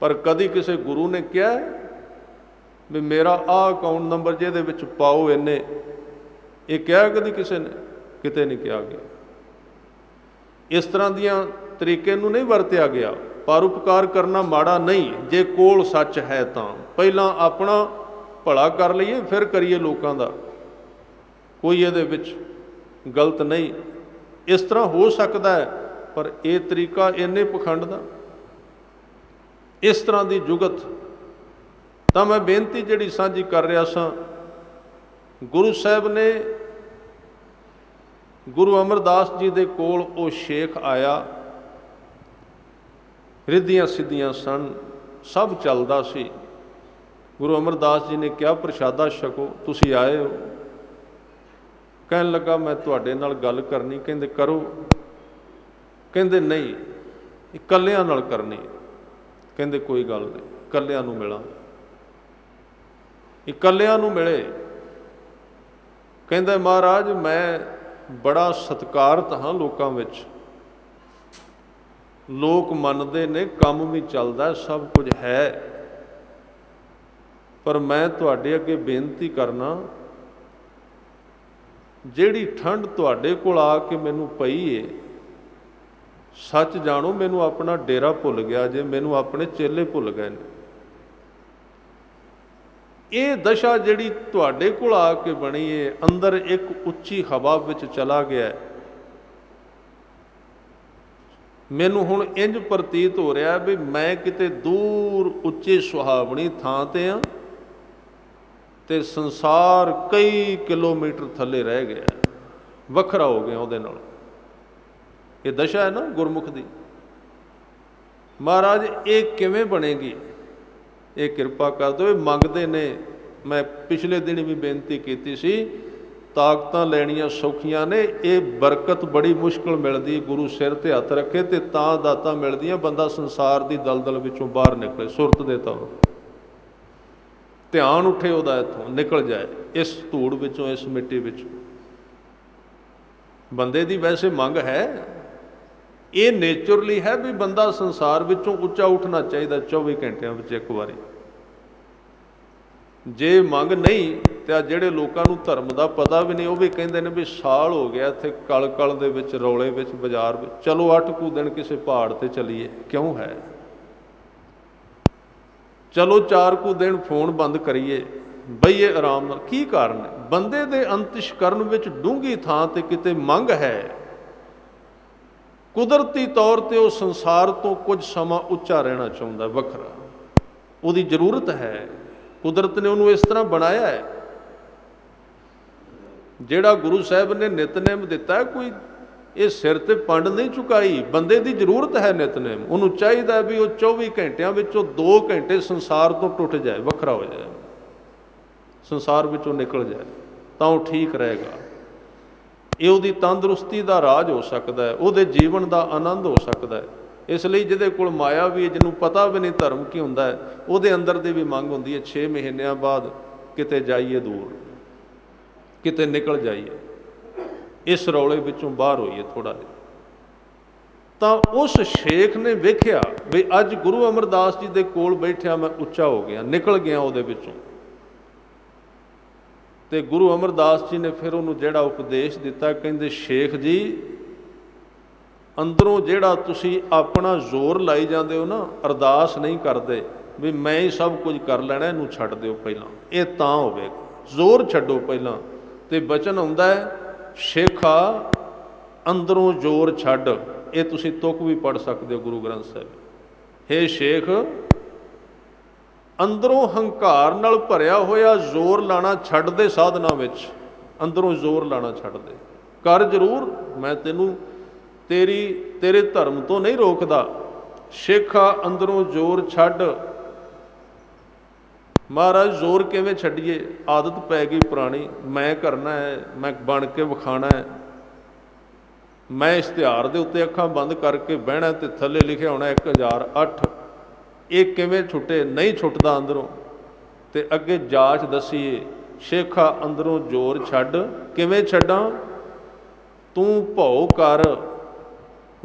पर कदी किसी गुरु ने कहा भी मेरा आ अकाउंट नंबर जिहदे विच पाओ इन्ने, ये कहा कदी किसी ने? किते नहीं कहा गया। इस तरह दियां तरीके नूं नहीं वरत्या गया। परोपकार करना माड़ा नहीं, जे कोल सच है तां पहला अपना भला कर लईए फिर करिए लोकां दा, कोई इहदे विच गलत नहीं। इस तरह हो सकता है, पर यह तरीका इन्ने पखंड दा, इस तरह की जुगत। तो मैं बेनती जिहड़ी साझी कर रहा सां, गुरु साहब ने गुरु अमरदास जी दे कोल वो शेख आया, रिद्धियां सिद्धियां सन, सब चलदा सी। गुरु अमरदास जी ने क्या प्रशादा छको, तुसी आए हो। कहन लगा मैं तुहाडे नाल गल करनी। कहंदे करो। कहंदे नहीं, इकल्लियां नाल करनी। कहंदे कोई गल नहीं, इकल्लियां नूं मिलां। इकल्लियां नूं मिले। कहंदा महाराज मैं बड़ा सत्कारत हाँ लोकां विच, लोग मनदे ने, काम भी चलदा, सब कुछ है, पर मैं तुहाडे अगे बेनती करना, जिहड़ी ठंड तुहाडे कोल आके मैनू पई है, सच जानो मैनू अपना डेरा भुल गया जे, मैनू अपने चेले भुल गए ने। ये दशा जिहड़ी तुहाडे कोल आके बनी है, अंदर एक उच्ची हवा विच चला गया है। मैनू हुण इंज प्रतीत हो रहा भी मैं किते दूर उच्ची सुहावनी थां ते हां, ते संसार कई किलोमीटर थले रह गया, वखरा हो गया उहदे नाल। ये दशा है ना गुरमुख दी। महाराज ये किवें बनेगी, ये किरपा कर दो। मंगते ने, मैं पिछले दिन भी बेनती की सी, ताकतां लैणियां सौखियां ने, ये बरकत बड़ी मुश्किल मिलती। गुरु सिर ते हथ रखे तो तां दातां मिलदियां, बंदा संसार की दलदल विचों बाहर निकले, सुरत दे तौर ध्यान उठे उहदा, इत्थों निकल जाए, इस धूड़ विचों, इस मिट्टी विचों। बंदे दी वैसे मंग है, ये नेचुरली है भी बंदा संसार विचों उच्चा उठना चाहिए 24 घंटिया विच एक बारी। जे मंग नहीं तो जिहड़े लोगों को धर्म का पता भी नहीं, वो भी कहते हैं भी साल हो गया इत्थे कल कल दे विच, रौले विच, बाजार विच, चलो 8 कू दिन किसी पहाड़ ते चलीए, क्यों है, चलो 4 कू दिन फोन बंद करिए, बईए आराम नाल। की कारण है? बंदे दे अंतशकरण विच डूंगी थां ते किते मंग है, कुदरती तौर पर वह संसार तो कुछ समा उच्चा रहना चाहता, वखरा, उसकी जरूरत है। कुदरत ने उन्होंने इस तरह बनाया है। जिहड़ा गुरु साहब ने नितनेम दिता है, कोई ये सिर ते पंड नहीं चुकाई, बंदे की जरूरत है नितनेम। उन्होंने चाहिए भी वो 24 घंटिया विचों 2 घंटे संसार तो टुट जाए, वखरा हो जाए, संसार विचों निकल जाए, तो ठीक रहेगा। ये उहदी तंदुरुस्ती का राज हो सकता है, उहदे जीवन का आनंद हो सकता है। इसलिए जिहदे कोल माया भी, जिन्होंने पता भी नहीं धर्म की हुंदा है, उहदे अंदर दी भी मंग हुंदी है 6 महीनों बाद किते जाइए दूर, किते निकल जाइए, इस रौले विचों बाहर होइए थोड़ा जिहा। ਤਾਂ ਉਸ ਸ਼ੇਖ ਨੇ ਵੇਖਿਆ ਵੀ ਅੱਜ ਗੁਰੂ ਅਮਰਦਾਸ ਜੀ ਦੇ ਕੋਲ ਬੈਠਿਆ ਮੈਂ ਉੱਚਾ ਹੋ ਗਿਆ, ਨਿਕਲ ਗਿਆ ਉਹਦੇ ਵਿੱਚੋਂ। ਤੇ ਗੁਰੂ ਅਮਰਦਾਸ ਜੀ ਨੇ ਫਿਰ ਉਹਨੂੰ ਜਿਹੜਾ ਉਪਦੇਸ਼ ਦਿੱਤਾ, ਕਹਿੰਦੇ ਸ਼ੇਖ ਜੀ ਅੰਦਰੋਂ ਜਿਹੜਾ ਤੁਸੀਂ ਆਪਣਾ ਜ਼ੋਰ ਲਾਈ ਜਾਂਦੇ ਹੋ ਨਾ, ਅਰਦਾਸ ਨਹੀਂ ਕਰਦੇ ਵੀ ਮੈਂ ਹੀ ਸਭ ਕੁਝ ਕਰ ਲੈਣਾ, ਇਹਨੂੰ ਛੱਡ ਦਿਓ ਪਹਿਲਾਂ, ਇਹ ਤਾਂ ਹੋਵੇਗਾ। ਜ਼ੋਰ ਛੱਡੋ ਪਹਿਲਾਂ। ਤੇ ਬਚਨ ਆਉਂਦਾ ਹੈ, ਸ਼ੇਖਾ ਅੰਦਰੋਂ ਜ਼ੋਰ ਛੱਡ। ਇਹ ਤੁਸੀਂ ਤੁਕ ਵੀ ਪੜ੍ਹ ਸਕਦੇ ਹੋ ਗੁਰੂ ਗ੍ਰੰਥ ਸਾਹਿਬ। ਹੇ ਸ਼ੇਖ, ਅੰਦਰੋਂ ਹੰਕਾਰ ਨਾਲ ਭਰਿਆ ਹੋਇਆ ਜ਼ੋਰ ਲਾਣਾ ਛੱਡ ਦੇ ਸਾਧਨਾ ਵਿੱਚ, ਅੰਦਰੋਂ ਜ਼ੋਰ ਲਾਣਾ ਛੱਡ ਦੇ। ਕਰ ਜ਼ਰੂਰ, ਮੈਂ ਤੈਨੂੰ ਤੇਰੇ ਧਰਮ ਤੋਂ ਨਹੀਂ ਰੋਕਦਾ। ਸ਼ੇਖਾ ਅੰਦਰੋਂ ਜ਼ੋਰ ਛੱਡ। ਮਹਾਰਾਜ ਜ਼ੋਰ ਕਿਵੇਂ ਛੱਡੀਏ? ਆਦਤ ਪੈ ਗਈ ਪੁਰਾਣੀ, ਮੈਂ ਕਰਨਾ ਹੈ, ਮੈਂ ਬਣ ਕੇ ਵਿਖਾਣਾ ਹੈ, ਮੈਂ ਇਸ਼ਤਿਹਾਰ ਦੇ ਉੱਤੇ ਅੱਖਾਂ ਬੰਦ ਕਰਕੇ ਬਹਿਣਾ ਤੇ ਥੱਲੇ ਲਿਖਿਆ ਹੋਣਾ 1008। ਇਹ ਕਿਵੇਂ ਛੁੱਟੇ? ਨਹੀਂ ਛੁੱਟਦਾ ਅੰਦਰੋਂ। ਤੇ ਅੱਗੇ ਜਾਚ ਦਸੀਏ, ਸ਼ੇਖਾ ਅੰਦਰੋਂ ਜ਼ੋਰ ਛੱਡ। ਕਿਵੇਂ ਛੱਡਾਂ? ਤੂੰ ਭਉ ਕਰ,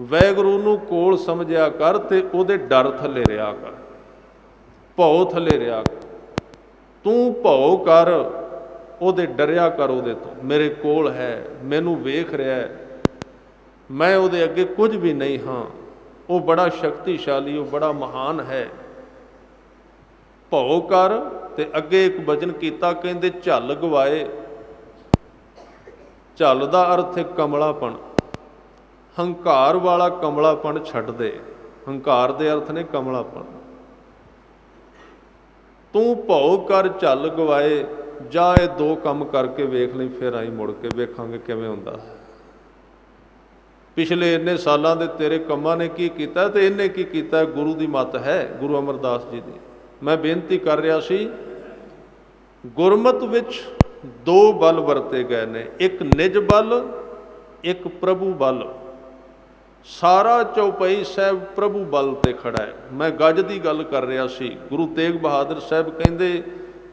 ਵਾਹਿਗੁਰੂ ਨੂੰ ਕੋਲ ਸਮਝਿਆ ਕਰ ਤੇ ਉਹਦੇ ਡਰ ਥੱਲੇ ਰਿਹਾ ਕਰ, ਭਉ ਥੱਲੇ ਰਿਹਾ ਕਰ। ਤੂੰ ਭਉ ਕਰ, ਉਹਦੇ ਡਰਿਆ ਕਰ, ਉਹਦੇ ਤੋਂ ਮੇਰੇ ਕੋਲ ਹੈ, ਮੈਨੂੰ ਵੇਖ ਰਿਹਾ ਹੈ, ਮੈਂ ਉਹਦੇ ਅੱਗੇ ਕੁਝ ਵੀ ਨਹੀਂ ਹਾਂ, ਉਹ ਬੜਾ ਸ਼ਕਤੀਸ਼ਾਲੀ, ਉਹ ਬੜਾ ਮਹਾਨ ਹੈ। ਭਉ ਕਰ। ਤੇ ਅੱਗੇ ਇੱਕ ਵਚਨ ਕੀਤਾ, ਕਹਿੰਦੇ ਝੱਲ ਗਵਾਏ। ਝੱਲ ਦਾ ਅਰਥ ਹੈ ਕਮਲਾਪਣ। ਹੰਕਾਰ ਵਾਲਾ ਕਮਲਾਪਣ ਛੱਡ ਦੇ। ਹੰਕਾਰ ਦੇ ਅਰਥ ਨੇ ਕਮਲਾਪਣ। ਤੂੰ ਭਉ ਕਰ ਝੱਲ ਗਵਾਏ। ਜਾ ਇਹ ਦੋ ਕੰਮ ਕਰਕੇ ਵੇਖ ਲਈ, ਫਿਰ ਆਈ ਮੁੜ ਕੇ ਵੇਖਾਂਗੇ ਕਿਵੇਂ ਹੁੰਦਾ। ਪਿਛਲੇ ਇੰਨੇ ਸਾਲਾਂ ਦੇ ਤੇਰੇ ਕੰਮਾਂ ਨੇ ਕੀ ਕੀਤਾ ਤੇ ਇਹਨੇ ਕੀ ਕੀਤਾ? ਗੁਰੂ ਦੀ ਮੱਤ ਹੈ, ਗੁਰੂ ਅਮਰਦਾਸ ਜੀ ਦੀ। ਮੈਂ ਬੇਨਤੀ ਕਰ ਰਿਹਾ ਸੀ, ਗੁਰਮਤ ਵਿੱਚ ਦੋ ਬਲ ਵਰਤੇ ਗਏ ਨੇ, ਇੱਕ ਨਿਜ ਬਲ, ਇੱਕ ਪ੍ਰਭੂ ਬਲ। ਸਾਰਾ ਚੌਪਈ ਸਾਹਿਬ ਪ੍ਰਭੂ ਬਲ ਤੇ ਖੜਾ ਹੈ। ਮੈਂ ਗੱਜ ਦੀ ਗੱਲ ਕਰ ਰਿਹਾ ਸੀ। ਗੁਰੂ ਤੇਗ ਬਹਾਦਰ ਸਾਹਿਬ ਕਹਿੰਦੇ,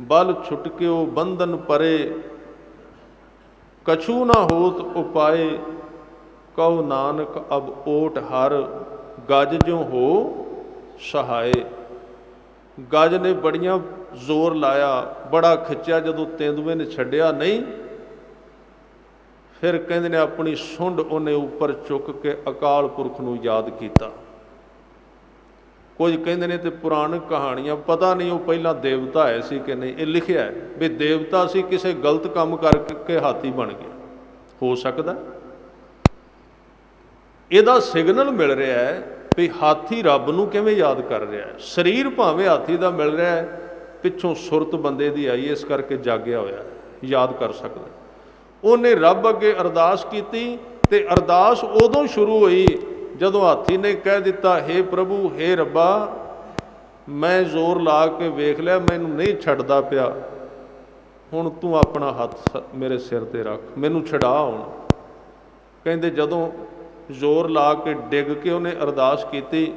ਬਲ ਛੁਟਕਿਓ ਬੰਧਨ ਪਰੇ, ਕਛੂ ਨਾ ਹੋਤ ਉਪਾਏ, ਕਉ ਨਾਨਕ ਅਬ ਓਟ ਹਰ, ਗਜ ਜੋ ਹੋ ਸਹਾਏ। ਗਜ ਨੇ ਬੜੀਆਂ ਜ਼ੋਰ ਲਾਇਆ, ਬੜਾ ਖਿੱਚਿਆ, ਜਦੋਂ ਤੇਂਦੂਏ ਨੇ ਛੱਡਿਆ ਨਹੀਂ, ਫਿਰ ਕਹਿੰਦੇ ਨੇ ਆਪਣੀ ਸੁੰਡ ਉਹਨੇ ਉੱਪਰ ਚੁੱਕ ਕੇ ਅਕਾਲ ਪੁਰਖ ਨੂੰ ਯਾਦ ਕੀਤਾ। ਕੁਝ ਕਹਿੰਦੇ ਨੇ ਤੇ ਪੁਰਾਣਿਕ ਕਹਾਣੀਆਂ, ਪਤਾ ਨਹੀਂ ਉਹ ਪਹਿਲਾਂ ਦੇਵਤਾ ਹੈ ਸੀ ਕਿ ਨਹੀਂ। ਇਹ ਲਿਖਿਆ ਹੈ ਵੀ ਦੇਵਤਾ ਸੀ, ਕਿਸੇ ਗਲਤ ਕੰਮ ਕਰਕੇ ਹਾਥੀ ਬਣ ਗਿਆ, ਹੋ ਸਕਦਾ। ਇਹਦਾ ਸਿਗਨਲ ਮਿਲ ਰਿਹਾ ਹੈ ਵੀ ਹਾਥੀ ਰੱਬ ਨੂੰ ਕਿਵੇਂ ਯਾਦ ਕਰ ਰਿਹਾ ਹੈ। ਸਰੀਰ ਭਾਵੇਂ ਹਾਥੀ ਦਾ ਮਿਲ ਰਿਹਾ ਹੈ, ਪਿੱਛੋਂ ਸੁਰਤ ਬੰਦੇ ਦੀ ਆਈ, ਇਸ ਕਰਕੇ ਜਾਗਿਆ ਹੋਇਆ, ਯਾਦ ਕਰ ਸਕਦਾ। ਉਹਨੇ ਰੱਬ ਅੱਗੇ ਅਰਦਾਸ ਕੀਤੀ ਤੇ ਅਰਦਾਸ ਉਦੋਂ ਸ਼ੁਰੂ ਹੋਈ ਜਦੋਂ ਹਾਥੀ ਨੇ ਕਹਿ ਦਿੱਤਾ, ਹੇ ਪ੍ਰਭੂ, ਹੇ ਰੱਬਾ, ਮੈਂ ਜ਼ੋਰ ਲਾ ਕੇ ਵੇਖ ਲਿਆ, ਮੈਨੂੰ ਨਹੀਂ ਛੱਡਦਾ ਪਿਆ, ਹੁਣ ਤੂੰ ਆਪਣਾ ਹੱਥ ਮੇਰੇ ਸਿਰ ਤੇ ਰੱਖ, ਮੈਨੂੰ ਛਡਾ ਹੁਣ। ਕਹਿੰਦੇ ਜਦੋਂ ਜ਼ੋਰ ਲਾ ਕੇ ਡਿੱਗ ਕੇ ਉਹਨੇ ਅਰਦਾਸ ਕੀਤੀ,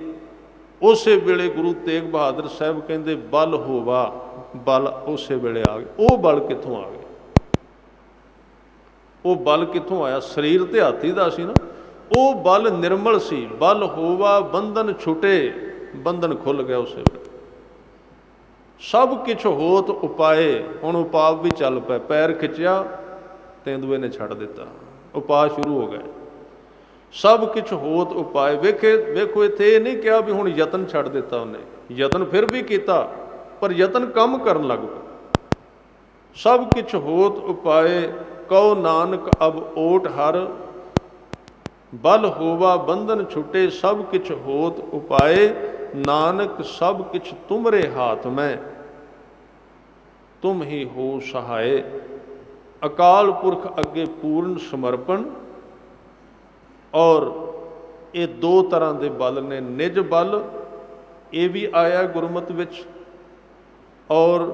ਉਸੇ ਵੇਲੇ ਗੁਰੂ ਤੇਗ ਬਹਾਦਰ ਸਾਹਿਬ ਕਹਿੰਦੇ, ਬਲ ਹੋਵਾ। ਬਲ ਉਸੇ ਵੇਲੇ ਆ ਗਏ। ਉਹ ਬਲ ਕਿੱਥੋਂ ਆ ਗਏ? ਉਹ ਬਲ ਕਿੱਥੋਂ ਆਇਆ? ਸਰੀਰ ਤੇ ਹਾਥੀ ਦਾ ਸੀ ਨਾ। ਉਹ ਬਲ ਨਿਰਮਲ ਸੀ। ਬਲ ਹੋਵਾ ਬੰਧਨ ਛੁਟੇ, ਬੰਧਨ ਖੁੱਲ ਗਿਆ ਉਸੇ ਵੇਲੇ। ਸਭ ਕੁਛ ਹੋਤ ਉਪਾਏ। ਹੁਣ ਉਪਾਅ ਵੀ ਚੱਲ ਪਏ। ਪੈਰ ਖਿੱਚਿਆ, ਤੇਂਦੂਏ ਨੇ ਛੱਡ ਦਿੱਤਾ, ਉਪਾਅ ਸ਼ੁਰੂ ਹੋ ਗਏ। ਸਭ ਕੁਛ ਹੋਤ ਉਪਾਏ। ਵੇਖੋ ਇੱਥੇ ਇਹ ਨਹੀਂ ਕਿਹਾ ਵੀ ਹੁਣ ਯਤਨ ਛੱਡ ਦਿੱਤਾ ਉਹਨੇ, ਯਤਨ ਫਿਰ ਵੀ ਕੀਤਾ, ਪਰ ਯਤਨ ਕੰਮ ਕਰਨ ਲੱਗ ਪਿਆ। ਸਭ ਕੁਛ ਹੋਤ ਉਪਾਏ, ਕਉ ਨਾਨਕ ਅਬ ਓਟ ਹਰ, ਬਲ ਹੋਵਾ ਬੰਧਨ ਛੁਟੇ, ਸਭ ਕੁਛ ਹੋਤ ਉਪਾਏ, ਨਾਨਕ ਸਭ ਕੁਛ ਤੁਮਰੇ ਹਾਥ ਮੈਂ, ਤੁਮ ਹੀ ਹੋ ਸਹਾਏ। ਅਕਾਲ ਪੁਰਖ ਅੱਗੇ ਪੂਰਨ ਸਮਰਪਣ। ਔਰ ਇਹ ਦੋ ਤਰ੍ਹਾਂ ਦੇ ਬਲ ਨੇ, ਨਿਜ ਬਲ, ਇਹ ਵੀ ਆਇਆ ਗੁਰਮਤਿ ਵਿੱਚ, ਔਰ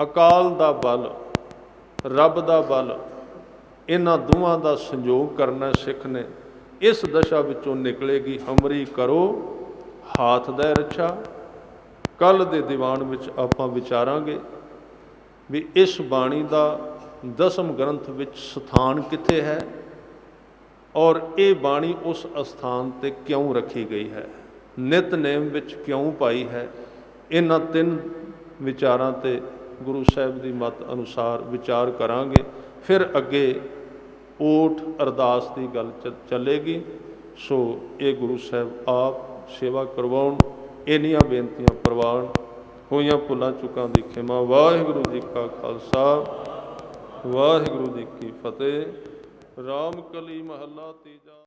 ਅਕਾਲ ਦਾ ਬਲ, ਰੱਬ ਦਾ ਬਲ। ਇਹਨਾਂ ਦੋਵਾਂ ਦਾ ਸੰਯੋਗ ਕਰਨਾ ਸਿੱਖ ਨੇ। ਇਸ ਦਸ਼ਾ ਵਿੱਚੋਂ ਨਿਕਲੇਗੀ ਹਮਰੀ ਕਰੋ ਹਾਥ ਦਾ ਰੱਛਾ। ਕੱਲ੍ਹ ਦੇ ਦੀਵਾਨ ਵਿੱਚ ਆਪਾਂ ਵਿਚਾਰਾਂਗੇ ਵੀ ਇਸ ਬਾਣੀ ਦਾ ਦਸਮ ਗ੍ਰੰਥ ਵਿੱਚ ਸਥਾਨ ਕਿੱਥੇ ਹੈ, और ये बाणी उस स्थान ते क्यों रखी गई है, नितनेम विच क्यों पाई है। इन्हां तीन विचारां ते गुरु साहिब की मत अनुसार विचार करांगे, फिर अगे ओठ अरदास की गल चलेगी। सो ये गुरु साहिब आप सेवा करवाउण, इन्नियां बेनतियां प्रवान, होइयां भुलां चुकां दी खिमा। वाहिगुरू जी का खालसा, वाहिगुरू जी की फतेह। राम कली महला तीजा।